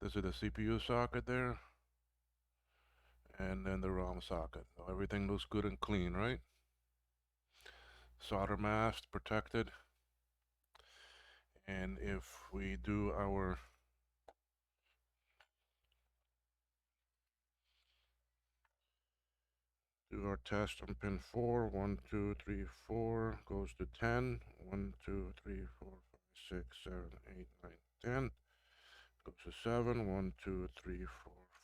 A: This is the CPU socket there. And then the ROM socket. So everything looks good and clean, right? Solder masked, protected. And if we do our test on pin 4, 1, 2, 3, 4, goes to 10, 1, 2, 3, 4, 5, 6, 7, 8, 9, 10, goes to 7, 1, 2, 3,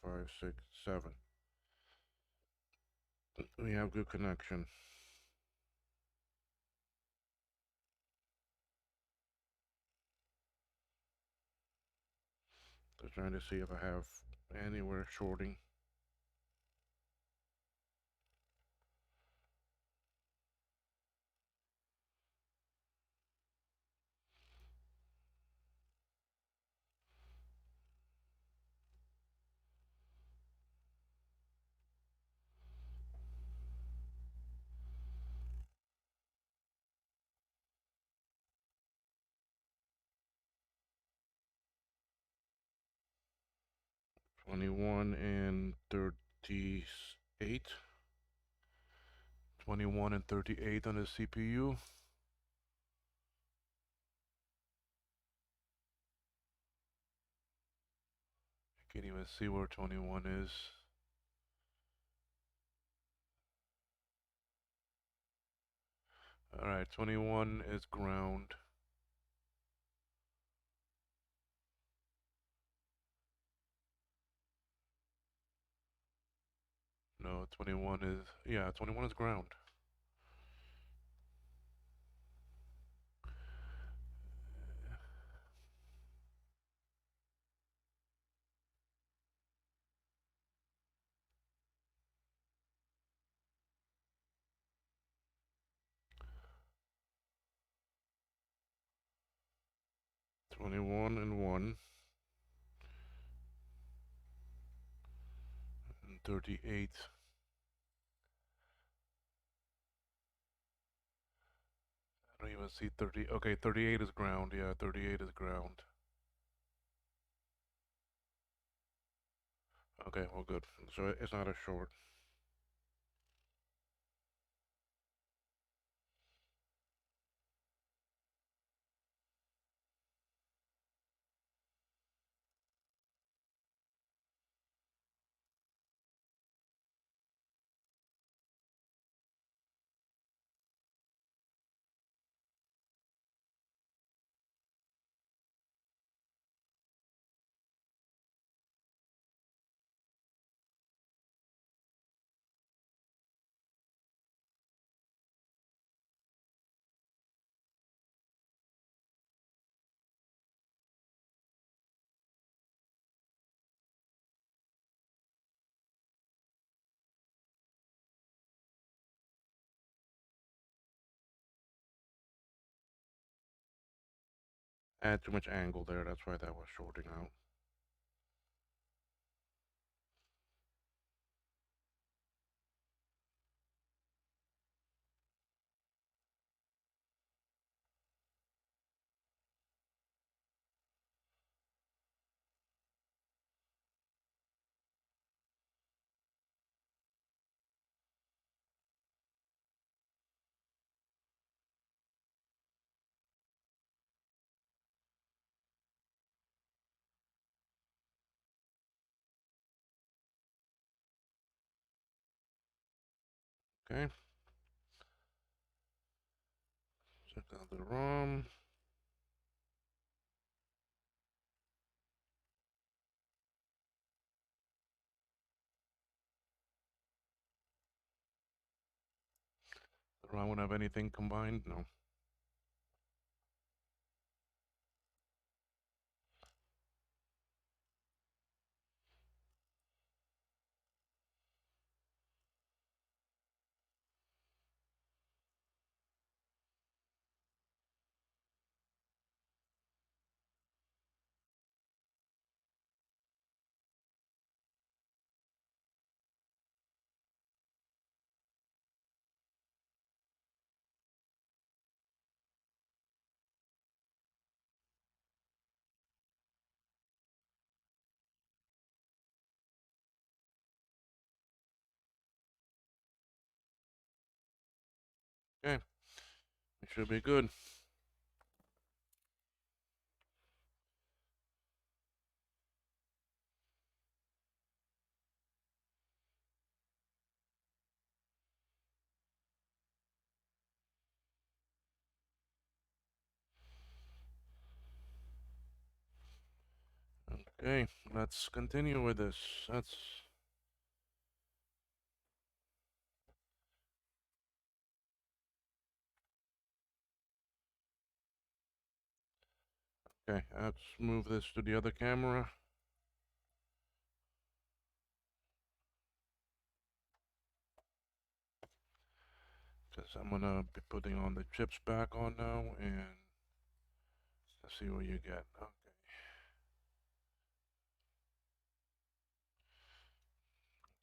A: 4, 5, 6, 7. We have good connection. trying to see if I have anywhere shorting. Twenty-one and 38. 21 and 38 on the CPU. I can't even see where 21 is. Alright, 21 is ground. No, 21 is, yeah, 21 is ground. Twenty-one and 1 and 38. I don't even see 30. Okay, 38 is ground. Yeah, 38 is ground. Okay, well, good. So it's not a short. Add too much angle there. That's why that was shorting out. Okay. Check out the ROM. The ROM won't have anything combined? No. Okay. It should be good. Okay, let's continue with this. That's okay. Let's move this to the other camera. Because I'm gonna be putting on the chips back on now, and let's see what you get.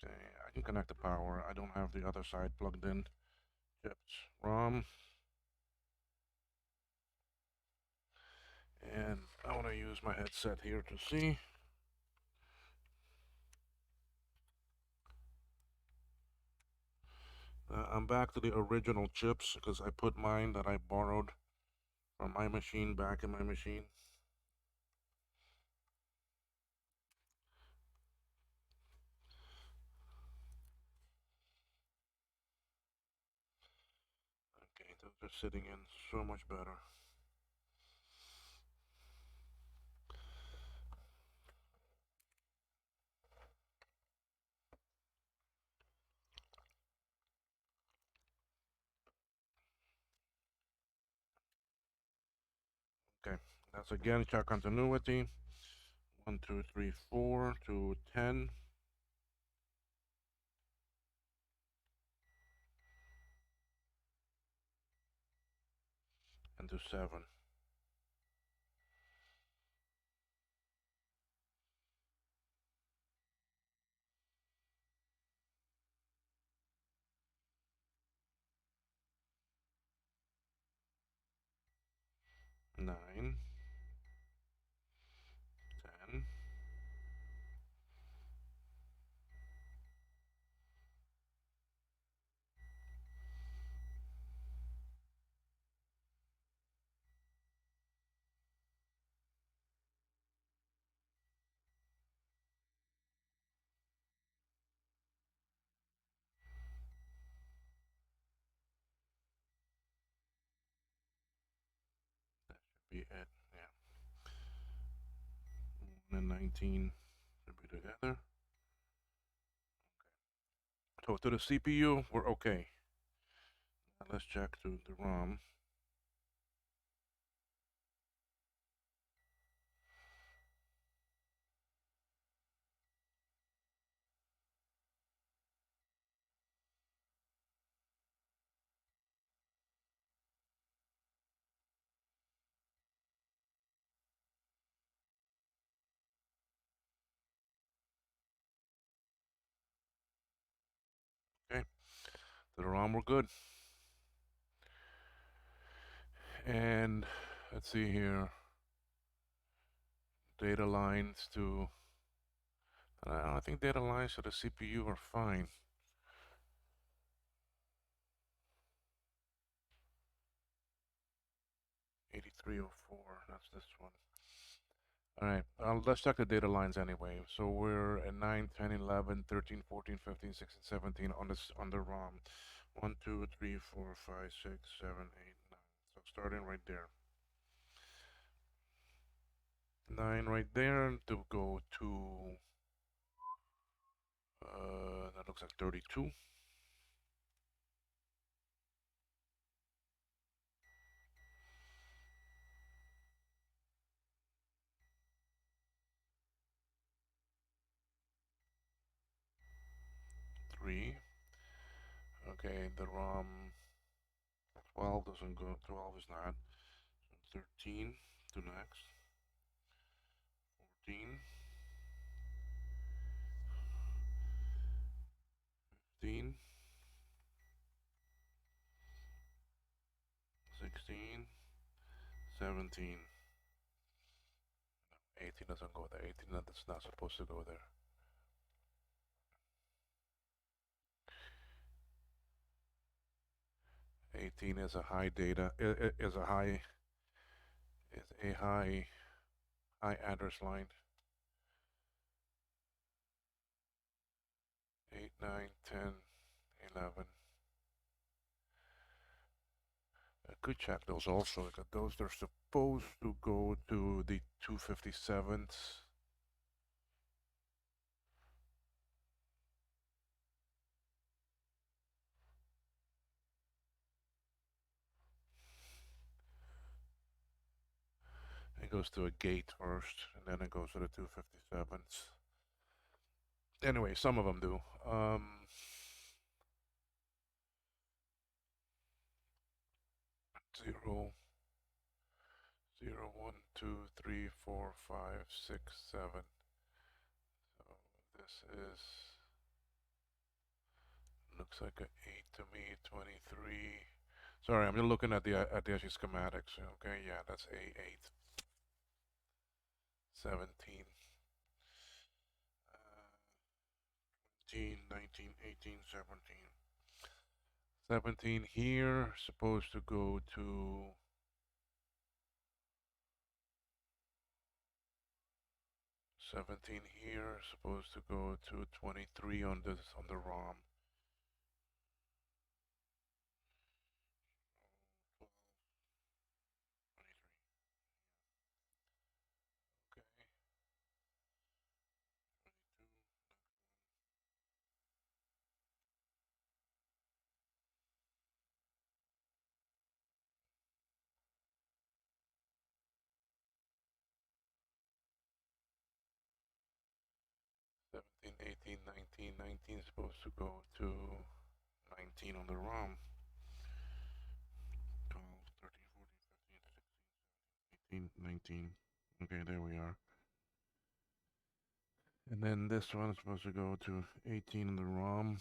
A: Okay, I can connect the power. I don't have the other side plugged in. Chips, ROM, and I want to use my headset here to see. I'm back to the original chips because I put mine that I borrowed from my machine back in my machine. Okay, those are sitting in so much better. Okay, that's again check continuity. 1, 2, 3, 4 to 10. And to 7. 9, 10. Be it. Yeah. 1 and 19 should be together. So to the CPU, we're okay. Now let's check to the ROM. Okay, to the ROM, we're good. And let's see here. Data lines to. I think data lines to the CPU are fine. 8304. That's this one. All right, let's check the data lines anyway. So we're at 9, 10, 11, 13, 14, 15, 16, 17 on this on the ROM. 1, 2, 3, 4, 5, 6, 7, 8, 9. So starting right there. 9 right there to go to that looks like 32. 3. Okay, the ROM 12 doesn't go. 12 is not. 13 to next. 14. 15. 16. 17. 18 doesn't go there. 18 that's not supposed to go there. 18 is a high data is a high address line. 8, 9, 10, 11. I could check those also because those they're supposed to go to the 257s. It goes to a gate first, and then it goes to the 257s. Anyway, some of them do. 0, 0, 1, 2, 3, 4, 5, 6, 7. So this is, looks like an 8 to me, 23. Sorry, I'm just looking at the actual schematics. Okay, yeah, that's A8. 17, 18, 19, 18, 17. 17 here, supposed to go to 17 here, supposed to go to 23 on the ROM. 12, 23. Okay, 17, 18, 19, 19 supposed to go to 19 on the ROM. 12, 13, 14, 15, 16, 17, 18, 19. Okay, there we are. And then this one is supposed to go to 18 on the ROM.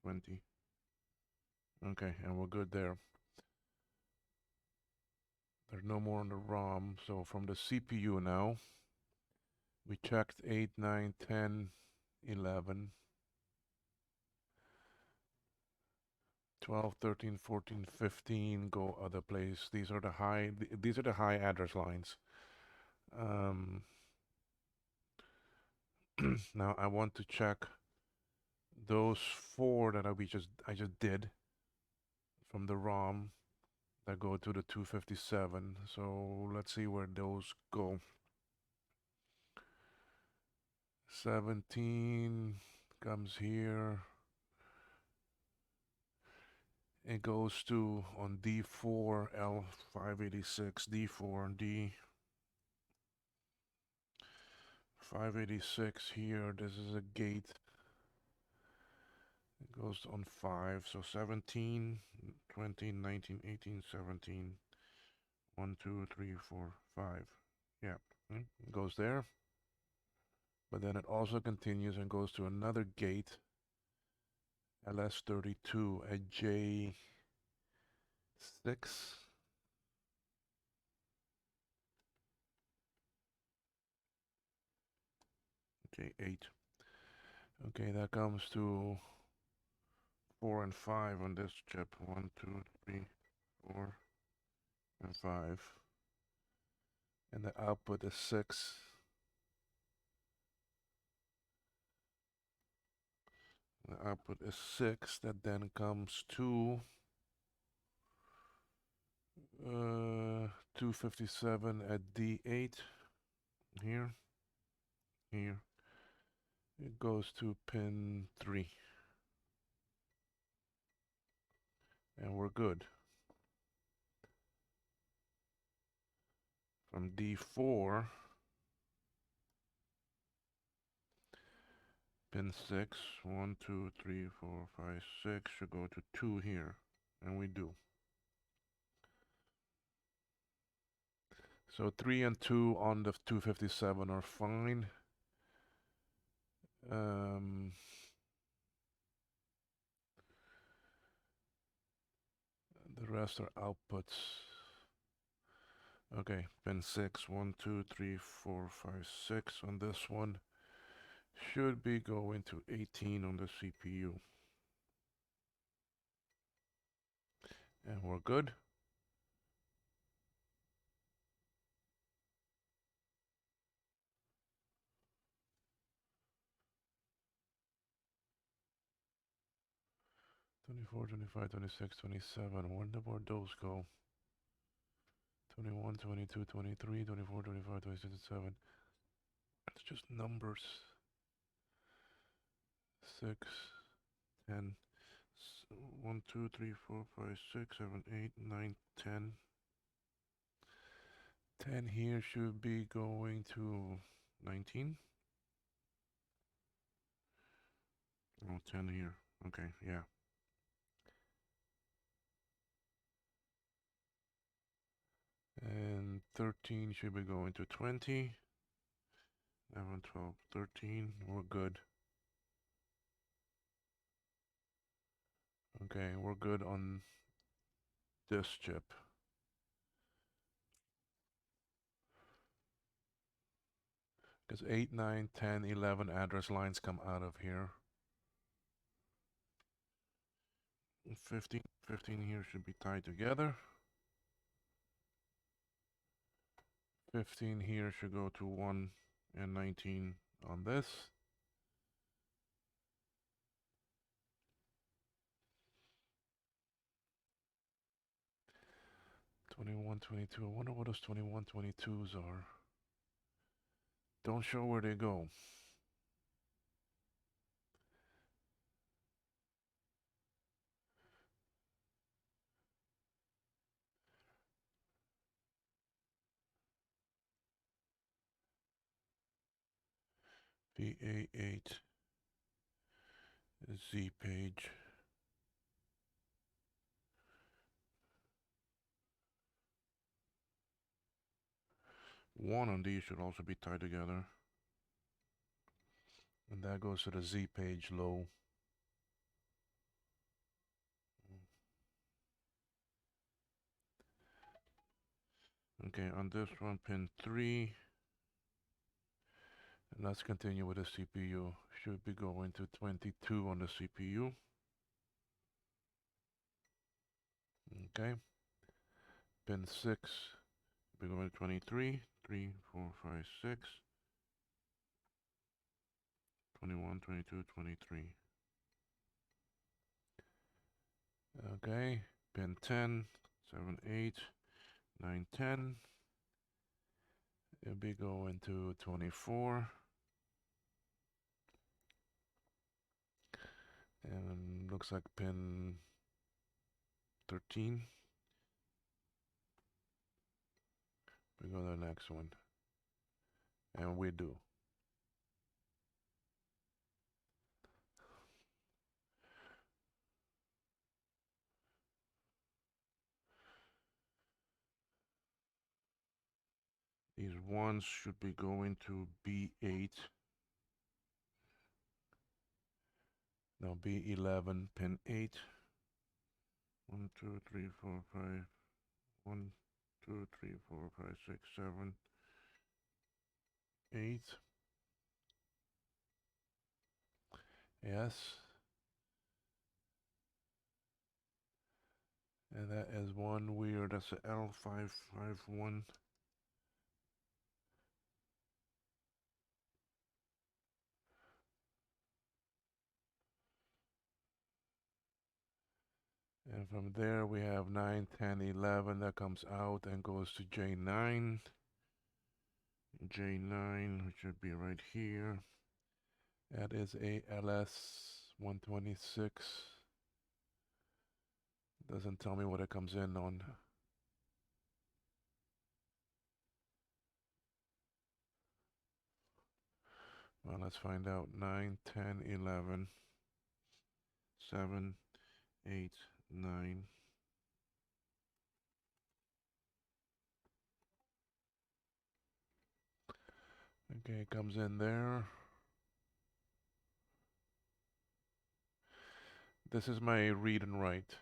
A: 20. Okay, and we're good there. There's no more on the ROM. So from the CPU now, we checked 8, 9, 10, 11, 12, 13, 14, 15 go other place. These are the high address lines. Now I want to check those 4 that I just did from the ROM that go to the 257. So let's see where those go. 17 comes here. It goes to on D4 L586 D4 D 586 here. This is a gate. It goes on 5. So 17, 20, 19, 18, 17. 1, 2, 3, 4, 5. Yeah, it goes there. But then it also continues and goes to another gate, LS32 at J6. J8. Okay, that comes to 4 and 5 on this chip. 1, 2, 3, 4, and 5. And the output is 6. The output is 6. That then comes to 257 at D8. Here. Here. It goes to pin 3. And we're good. From D4, pin 6, 1, 2, 3, 4, 5, 6 should go to 2 here. And we do. So 3 and 2 on the 257 are fine. The rest are outputs. Okay, pin 6, 1, 2, 3, 4, 5, 6 on this one. Should be going to 18 on the CPU. And we're good. '24, '25, '26, '27. Where did those go? 21, 22, 23, 24, 25, 26, 27. It's just numbers. 6, 10, 1, 2, 3, 4, 5, 6, 7, 8, 9, 10. 10 here should be going to 19. Oh, 10 here. Okay, yeah. 13 should be going to 20. 11, 12, 13. We're good. Okay, we're good on this chip. Because 8, 9, 10, 11 address lines come out of here. 15 here should be tied together. 15 here should go to 1 and 19 on this. 21, 22. I wonder what those 21, 22s are. Don't show where they go. VA8 Z page. 1 on these should also be tied together. And that goes to the Z page low. Okay, on this one, pin 3. And let's continue with the CPU. Should be going to 22 on the CPU. Okay. Pin 6. We're going to 23. 3, 4, 5, 6. 21, 22, 23. Okay. Pin 10. 7, 8, 9, 10. It'll be going to 24. And looks like pin 13. We go to the next one. And we do. These ones should be going to B8. No, B11, pin 8. 1, 2, 3, 4, 5. 1, 2, 3, 4, 5, 6, 7, 8. Yes. And that is one weird. That's a L551. And from there we have 9, 10, 11 that comes out and goes to J9. J9, which should be right here. That is a LS126. Doesn't tell me what it comes in on. Well, let's find out. 9, 10, 11, 7, 8, 9. Okay, it comes in there. This is my read and write.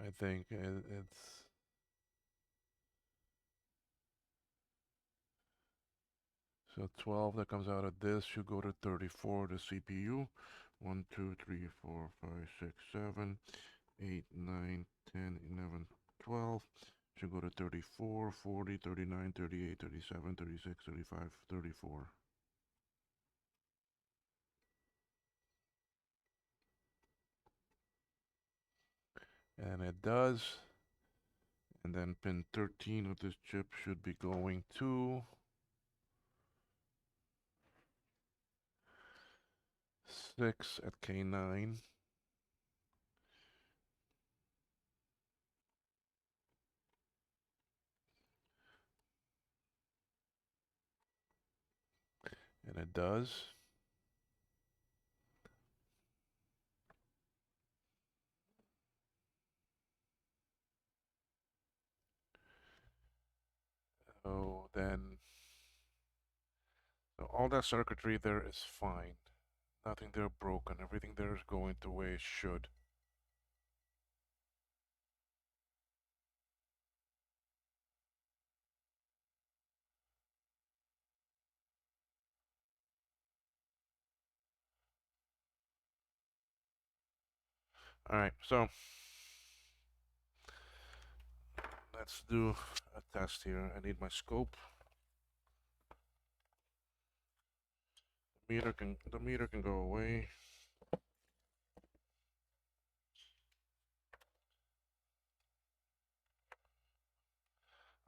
A: I think it's... So 12 that comes out of this should go to 34, the CPU. 1, 2, 3, 4, 5, 6, 7, 8, 9, 10, 11, 12. Should go to 34, 40, 39, 38, 37, 36, 35, 34. And it does. And then pin 13 of this chip should be going to 6 at K9. And it does. So then, so all that circuitry there is fine. Nothing there broken. Everything there is going the way it should. All right, so let's do a test here. I need my scope. The meter can go away.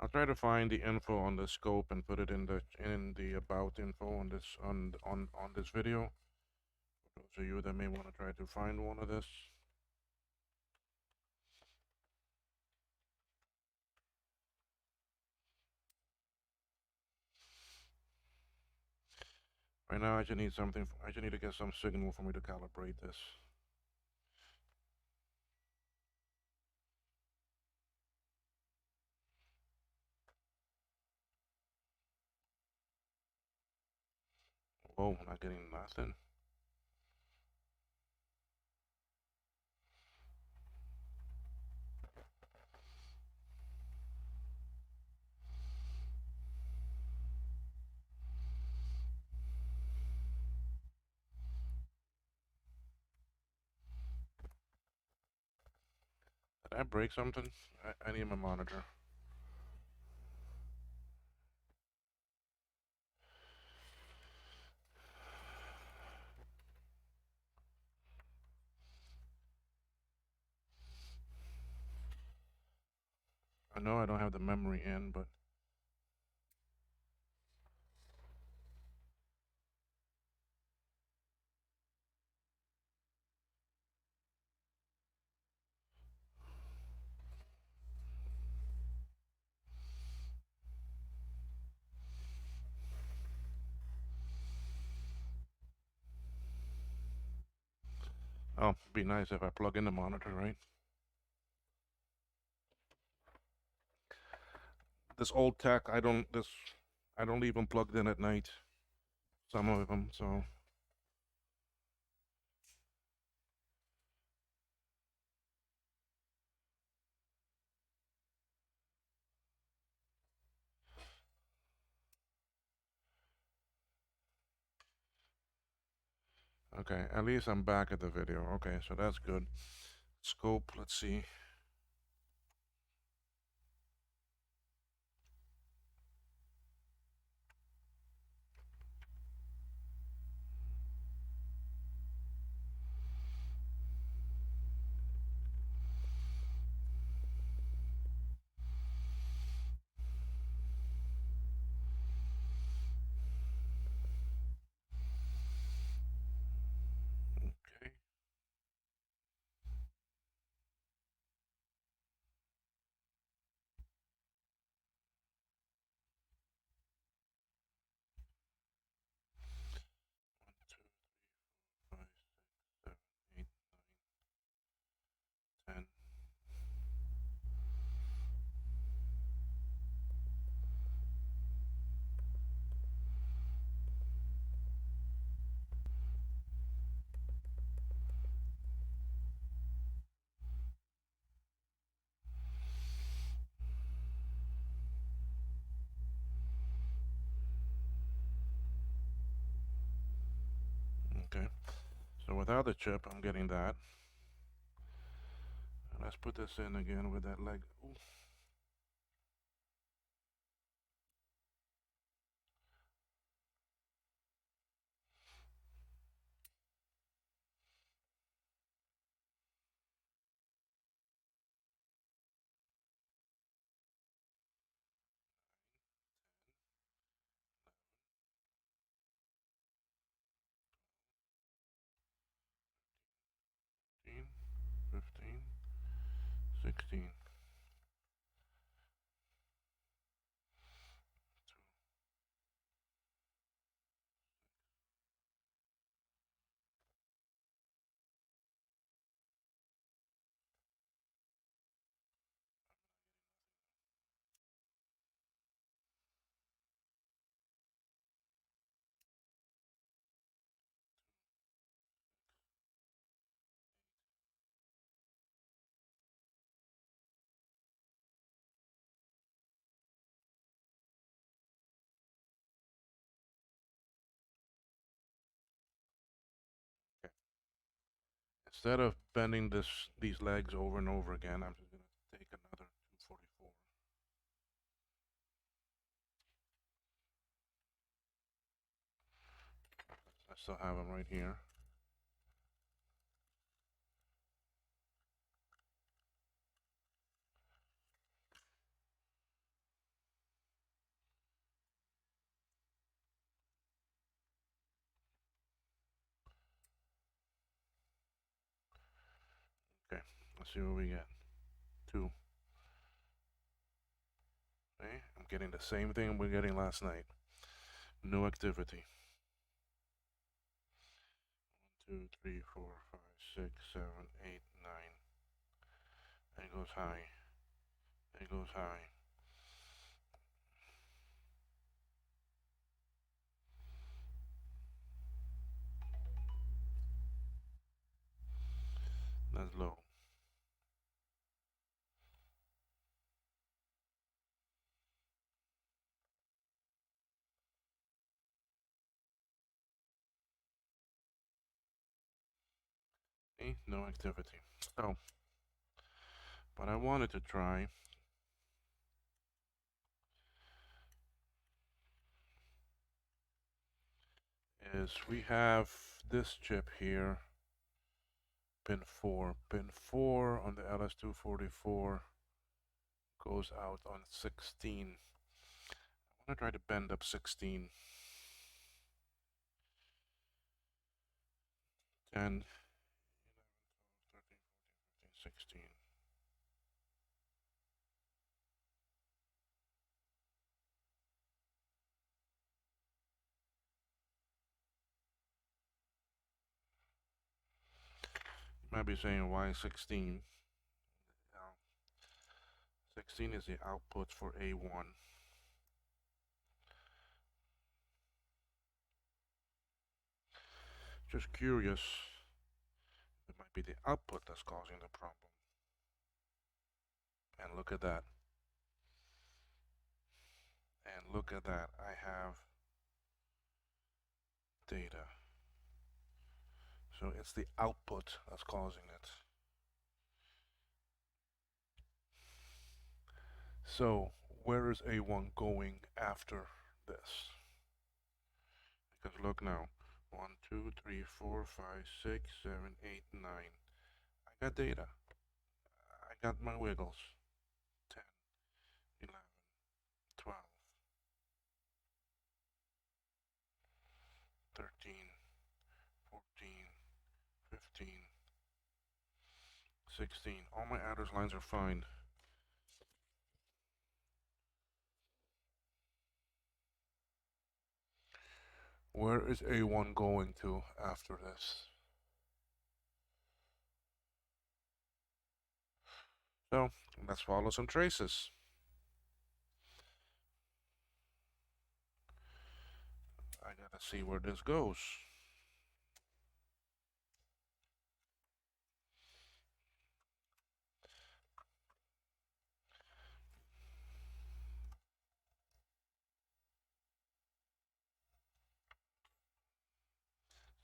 A: I'll try to find the info on the scope and put it in the about info on this on this video. For those of you that may want to try to find one of this. Right now, I just need something. I just need to get some signal for me to calibrate this. Whoa, not getting nothing. Did I break something? I need my monitor. I know I don't have the memory in, but oh, it'd be nice if I plug in the monitor, right? This old tech, I don't leave them plugged in at night. Some of them, so okay. At least I'm back at the video. Okay, so that's good. Scope, let's see. Okay. One, two, 5, 6, 7, 8, 9, 10. Okay. So without the chip, I'm getting that. And let's put this in again with that leg. Ooh. 15, 16. Instead of bending these legs over and over again, I'm just going to take another 244. I still have them right here. Okay, let's see what we get. 2. Okay, I'm getting the same thing we're getting last night. No activity. 1, 2, 3, 4, 5, 6, 7, 8, 9. It goes high. It goes high. That's low. Okay, no activity. So, what I wanted to try is we have this chip here, pin 4. Pin 4 on the LS244 goes out on 16. I want to try to bend up 16. 10, 11, 12, 13, 14, 15, 16. You might be saying, why 16? 16 is the output for A1. Just curious, it might be the output that's causing the problem. And look at that. And look at that. I have data. So it's the output that's causing it. So where is A1 going after this? Because look now. 1, 2, 3, 4, 5, 6, 7, 8, 9. I got data. I got my wiggles. 10, 11, 12, 13, 14, 15, 16. All my adders lines are fine. Where is A1 going to after this? So let's follow some traces. I gotta see where this goes.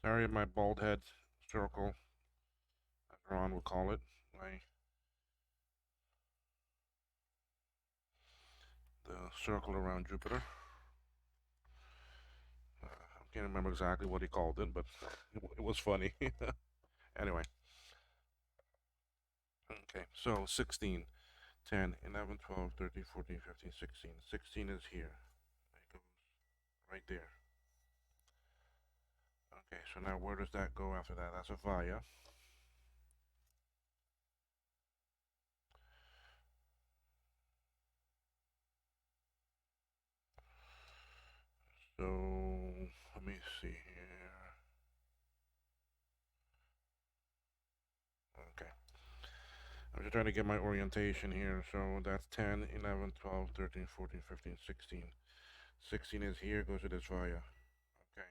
A: Sorry, my bald head circle, as Ron would call it. The circle around Jupiter. I can't remember exactly what he called it, but it was funny. Anyway. Okay, so 16, 10, 11, 12, 13, 14, 15, 16. 16 is here. It goes right there. Okay, so now where does that go after that? That's a via. So let me see here. Okay. I'm just trying to get my orientation here. So that's 10, 11, 12, 13, 14, 15, 16. 16 is here, goes to this via. Okay.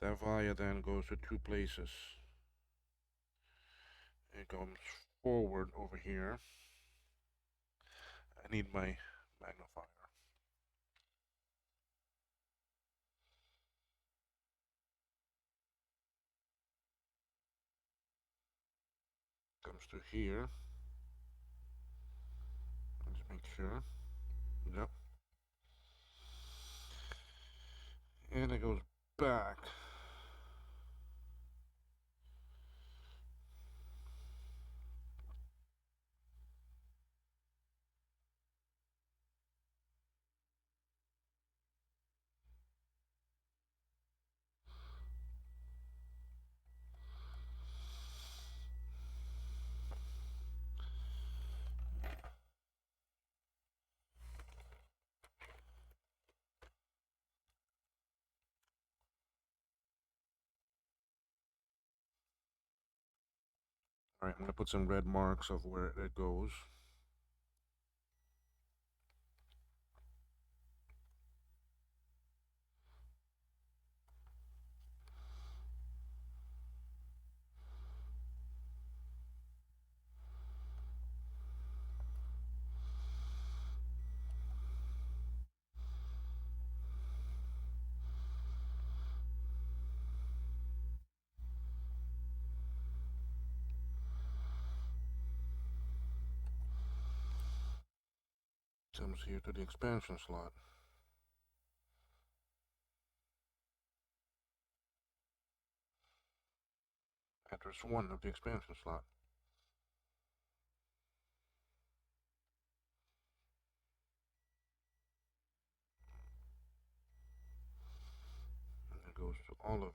A: That via then goes to two places. It comes forward over here. I need my magnifier. Comes to here. Let's make sure. Yep. And it goes back. All right, I'm gonna put some red marks of where it goes. Comes here to the expansion slot. Address 1 of the expansion slot. And it goes to all of them.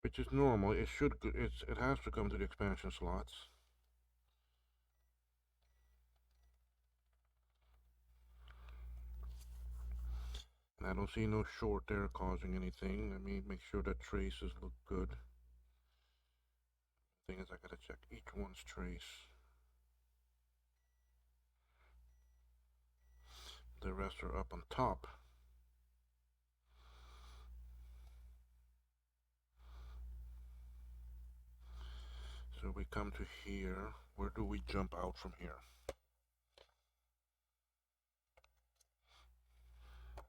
A: Which is normal. It should. It has to come to the expansion slots. And I don't see no short there causing anything. Let me make sure that traces look good. Thing is, I gotta check each one's trace. The rest are up on top. So we come to here. Where do we jump out from here? I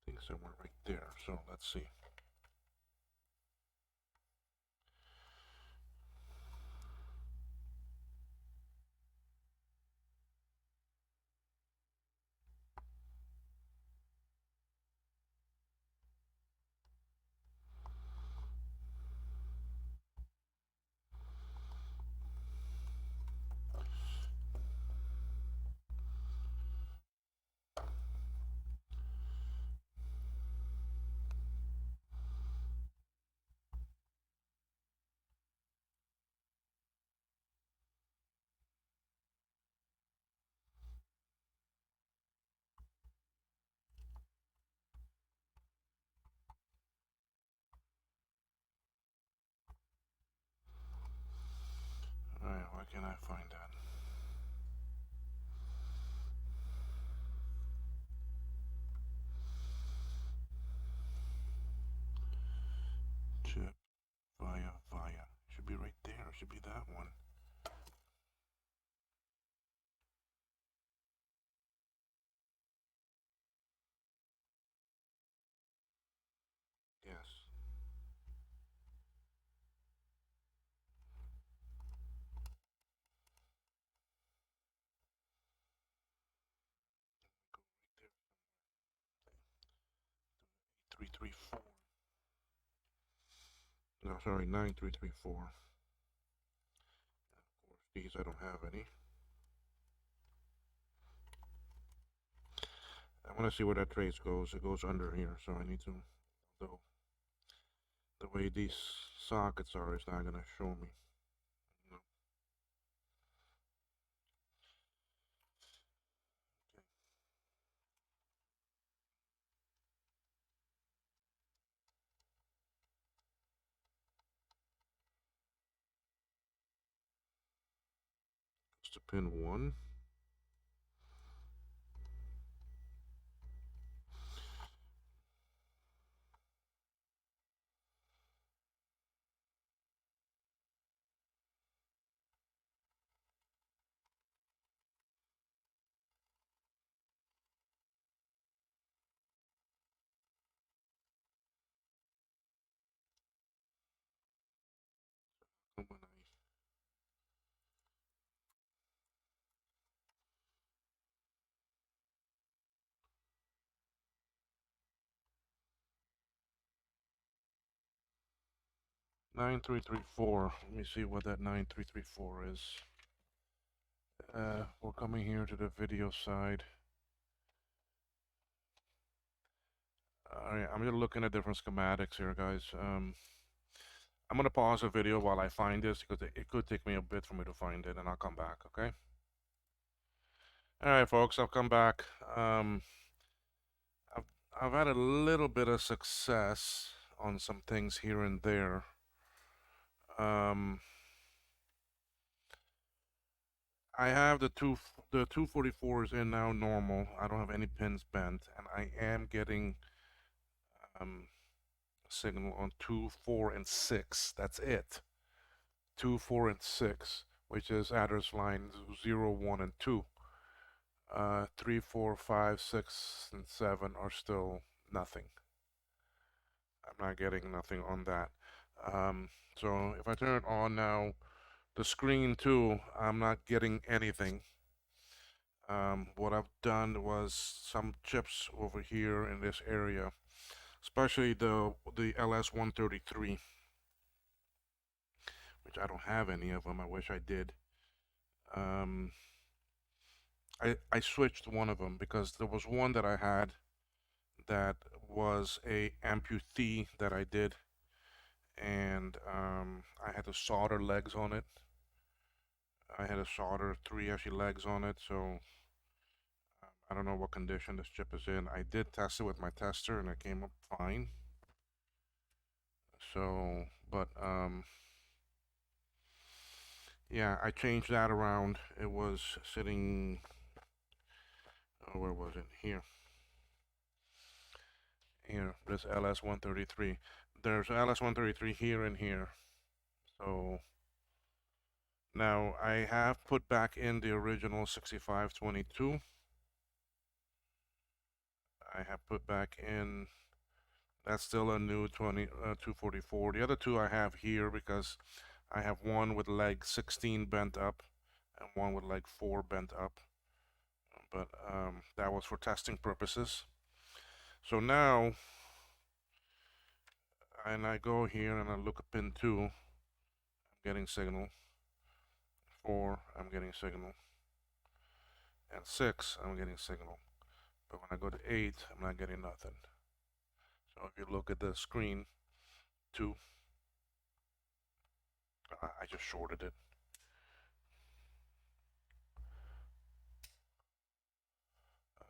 A: think somewhere right there. So let's see. Alright, why can't I find that? Chip, via. Should be right there. Should be that one. Yes. Go right there. 334. No, sorry, 9334. Of course, these I don't have any. I want to see where that trace goes. It goes under here, so I need to. Though the way these sockets are, it's not gonna show me. No. to pin 1. So when I 9334. Let me see what that 9334 is. We're coming here to the video side. Alright, I'm just looking at different schematics here, guys. I'm gonna pause the video while I find this because it could take me a bit for me to find it, and I'll come back, okay? Alright, folks, I'll come back. I've, I've had a little bit of success on some things here and there. I have the 244s in now normal. I don't have any pins bent, and I am getting signal on 2, 4, and 6. That's it. 2, 4, and 6, which is address line 0, 1, and 2. 3, 4, 5, 6, and 7 are still nothing. I'm not getting nothing on that. So if I turn it on now, the screen too, I'm not getting anything. What I've done was some chips over here in this area, especially the LS133, which I don't have any of them. I wish I did. I switched one of them because there was one that I had that was a amputee that I did, and I had to solder legs on it. I had to solder 3 actually legs on it, so I don't know what condition this chip is in. I did test it with my tester and it came up fine. So, but yeah, I changed that around. It was sitting, oh, where was it? Here. Here, this LS133. There's LS133 here and here. So now I have put back in the original 6522. I have put back in, that's still a new 244. The other two I have here because I have one with leg 16 bent up and one with leg 4 bent up. But that was for testing purposes. So now, and I go here and I look at pin 2, I'm getting signal. 4, I'm getting signal. And 6, I'm getting signal. But when I go to 8, I'm not getting nothing. So if you look at the screen, 2, I just shorted it.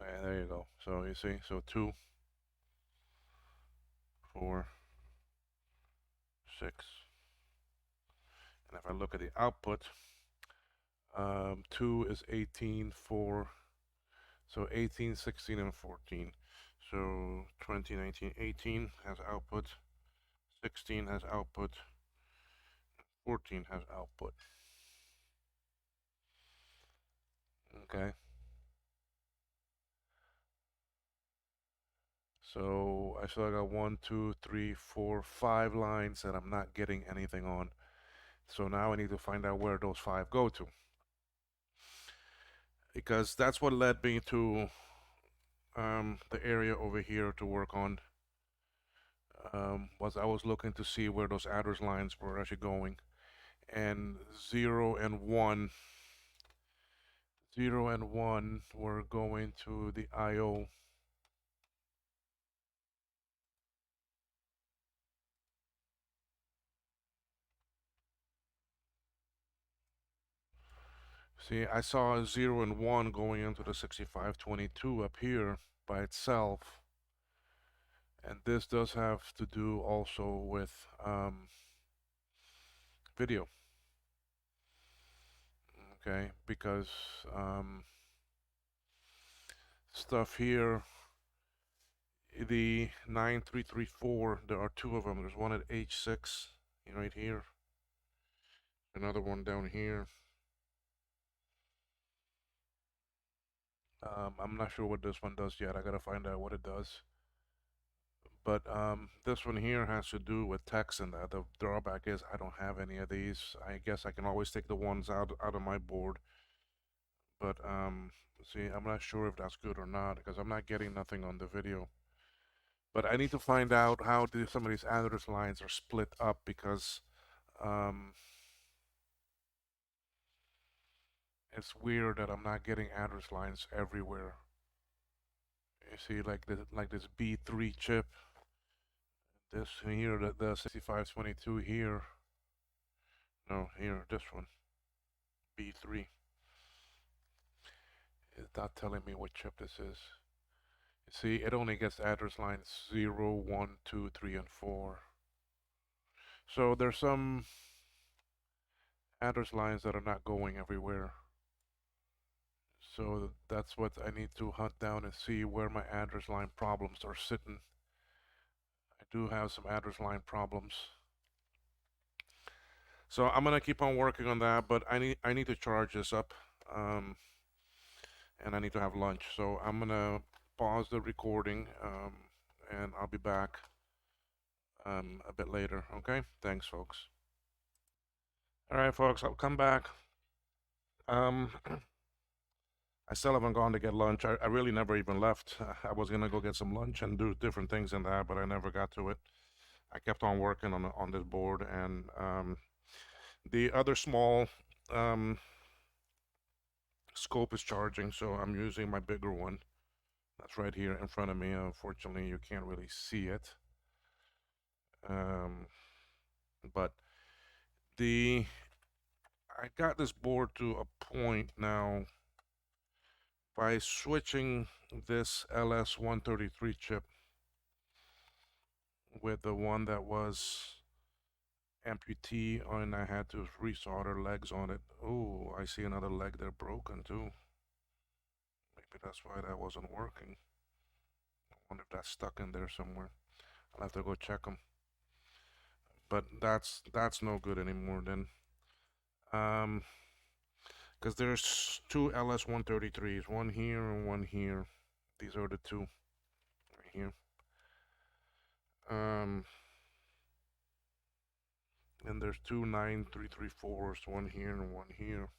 A: Okay, there you go. So you see, so 2, 4, 6. And if I look at the output, 2 is 18, 4, so 18, 16, and 14. So 20, 19, 18 has output, 16 has output, 14 has output. Okay. So I still got 1, 2, 3, 4, 5 lines that I'm not getting anything on. So now I need to find out where those 5 go to. Because that's what led me to the area over here to work on. Was I was looking to see where those address lines were actually going. And 0 and 1 were going to the IO. See, I saw 0 and 1 going into the 6522 up here by itself. And this does have to do also with video. Okay, because stuff here, the 9334, there are two of them. There's one at H6 right here, another one down here. I'm not sure what this one does yet. I gotta find out what it does. But this one here has to do with text, and the drawback is I don't have any of these. I guess I can always take the ones out of my board. But see, I'm not sure if that's good or not because I'm not getting nothing on the video. But I need to find out how some of these address lines are split up because um, it's weird that I'm not getting address lines everywhere. You see, like this B3 chip, this here, the 6522 here. No, here, this one, B3. It's not telling me what chip this is. You see, it only gets address lines 0, 1, 2, 3, and 4. So there's some address lines that are not going everywhere. So that's what I need to hunt down and see where my address line problems are sitting. I do have some address line problems. So I'm gonna keep on working on that, but I need to charge this up, and I need to have lunch. So I'm gonna pause the recording, and I'll be back a bit later. Okay, thanks, folks. All right, folks, I'll come back. I still haven't gone to get lunch. I really never even left. I was gonna go get some lunch and do different things in that, but I never got to it. I kept on working on this board, and the other small scope is charging, so I'm using my bigger one. That's right here in front of me. Unfortunately, you can't really see it, but I got this board to a point now by switching this LS133 chip with the one that was amputee, and I had to resolder legs on it. Oh, I see another leg there broken too. Maybe that's why that wasn't working. I wonder if that's stuck in there somewhere. I'll have to go check them. But that's no good anymore then. Because there's two LS133s, one here and one here. These are the two right here. And there's two 9334s, one here and one here.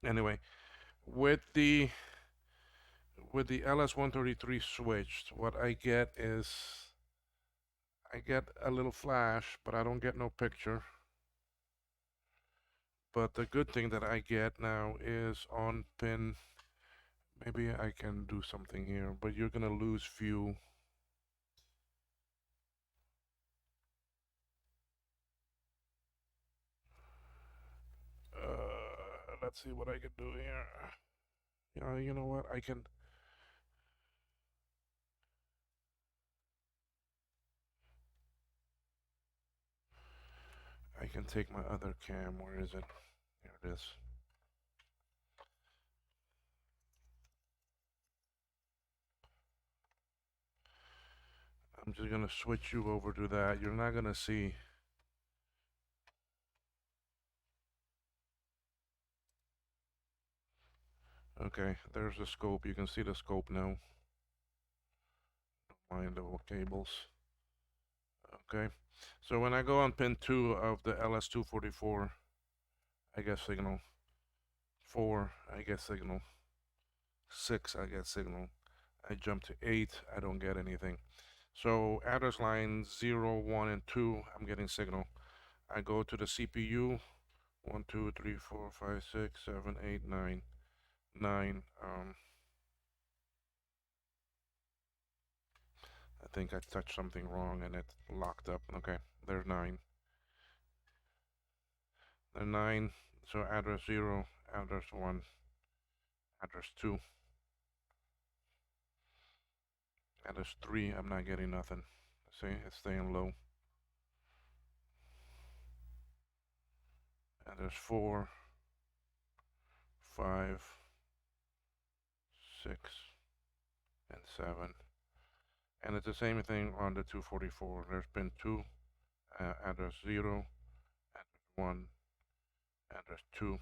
A: Anyway, with the LS133 switched, what I get is I get a little flash, but I don't get no picture. But the good thing that I get now is on pin, maybe I can do something here, but you're gonna lose view. Let's see what I can do here. Yeah, you know what? I can take my other cam. Where is it? Here it is. I'm just gonna switch you over to that. You're not gonna see. Okay, there's the scope. You can see the scope now. Don't mind the cables. Okay, so when I go on pin 2 of the LS244, I get signal. 4, I get signal. 6, I get signal. I jump to 8, I don't get anything. So address line 0, 1, and 2, I'm getting signal. I go to the CPU, 1, 2, 3, 4, 5, 6, 7, 8, 9. 9. I think I touched something wrong and it locked up. Okay, there's 9. Then 9, so address 0, address 1, address 2. Address 3, I'm not getting nothing. See, it's staying low. And there's 4, 5, 6, and 7. And it's the same thing on the 244. There's pin 2, and there's 0, and there's 1, and there's 2,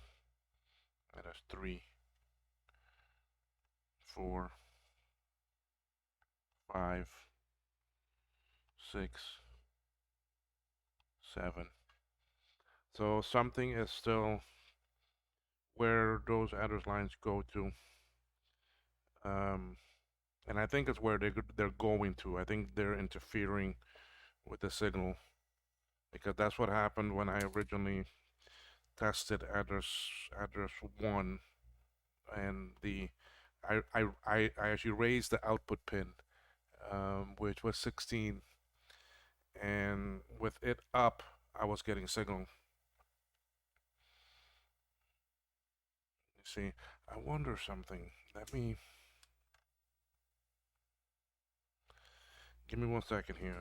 A: and there's 3, 4, 5, 6, 7. So something is still where those address lines go to. Um, and I think it's where they're going to. I think they're interfering with the signal because that's what happened when I originally tested address 1, and I actually raised the output pin, which was 16, and with it up I was getting signal. You see, I wonder something. Let me give me 1 second here.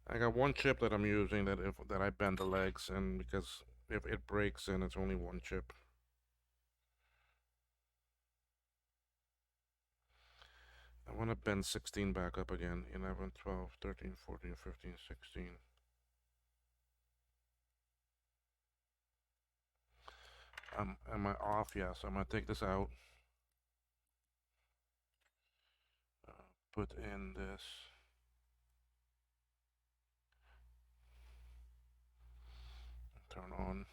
A: I got one chip that I'm using that I bend the legs, and because if it breaks, then it's only one chip. I want to bend 16 back up again. 11, 12, 13, 14, 15, 16. Am I off? Yes. I'm gonna take this out. Put in this. Turn on.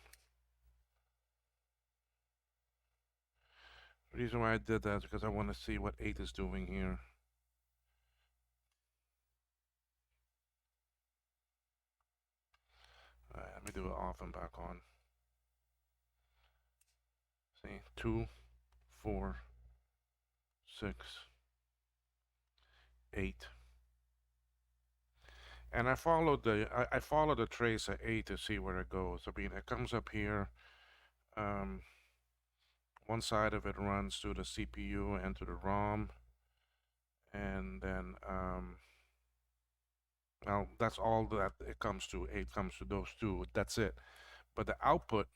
A: The reason why I did that is because I want to see what 8 is doing here. Alright, let me do it off and back on. See, 2, 4, 6, 8. And I followed the trace at 8 to see where it goes. I mean, it comes up here. Um, one side of it runs to the CPU and to the ROM, and then well, that's all that it comes to. 8 comes to those two. That's it. But the output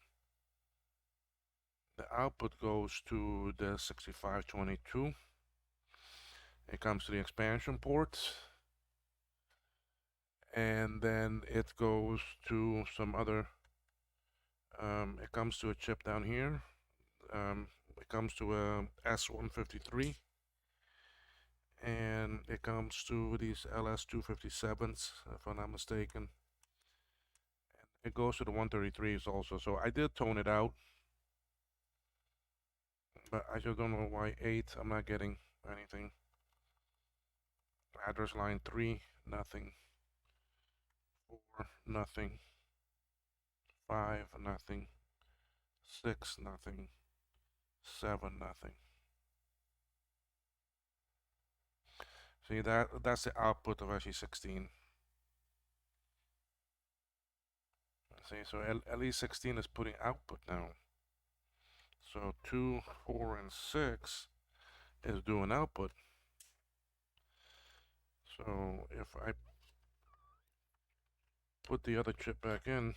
A: goes to the 6522. It comes to the expansion ports, and then it goes to some other. It comes to a chip down here. It comes to a S153, and it comes to these LS257s, if I'm not mistaken. It goes to the 133s also. So I did tone it out, but I just don't know why 8. I'm not getting anything. Address line 3, nothing. 4, nothing. 5, nothing. 6, nothing. 7, nothing. See, that's the output of actually 16. See, so LE16 is putting output now. So 2, 4, and 6 is doing output. So if I put the other chip back in,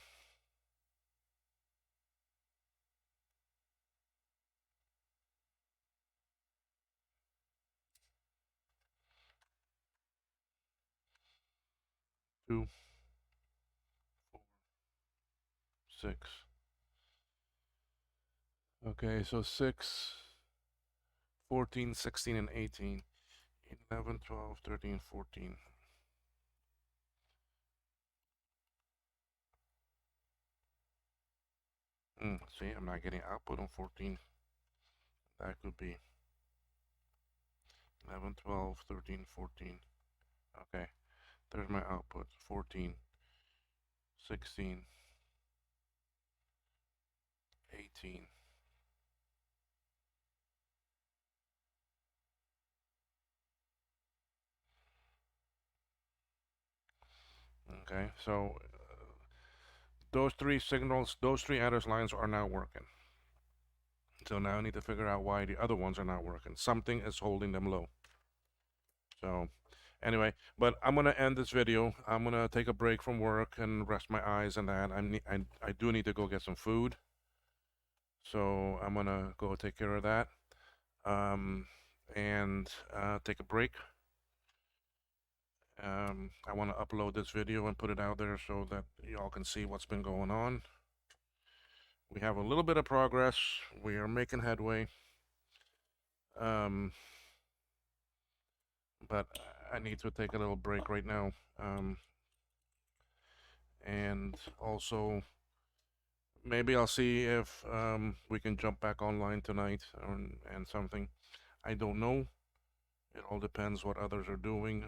A: two, 4, 6. Okay, so 6, 14, 16, and 18. 11, 12, 13, 14. See, I'm not getting output on 14. That could be 11, 12, 13, 14. Okay, there's my output. 14, 16, 18. Okay, so those 3 signals, those 3 address lines are now working. So now I need to figure out why the other ones are not working. Something is holding them low. So anyway, but I'm gonna end this video. I'm gonna take a break from work and rest my eyes and that. I do need to go get some food. So I'm gonna go take care of that. Um, and take a break. I want to upload this video and put it out there so that y'all can see what's been going on. We have a little bit of progress. We are making headway. Um, but I need to take a little break right now. And also, maybe I'll see if we can jump back online tonight and something. I don't know. It all depends what others are doing.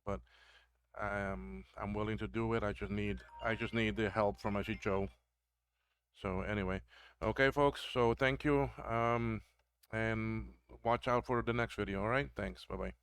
A: But I'm willing to do it. I just need the help from Ashi Joe. So anyway, okay, folks. So thank you. And watch out for the next video. All right. Thanks. Bye bye.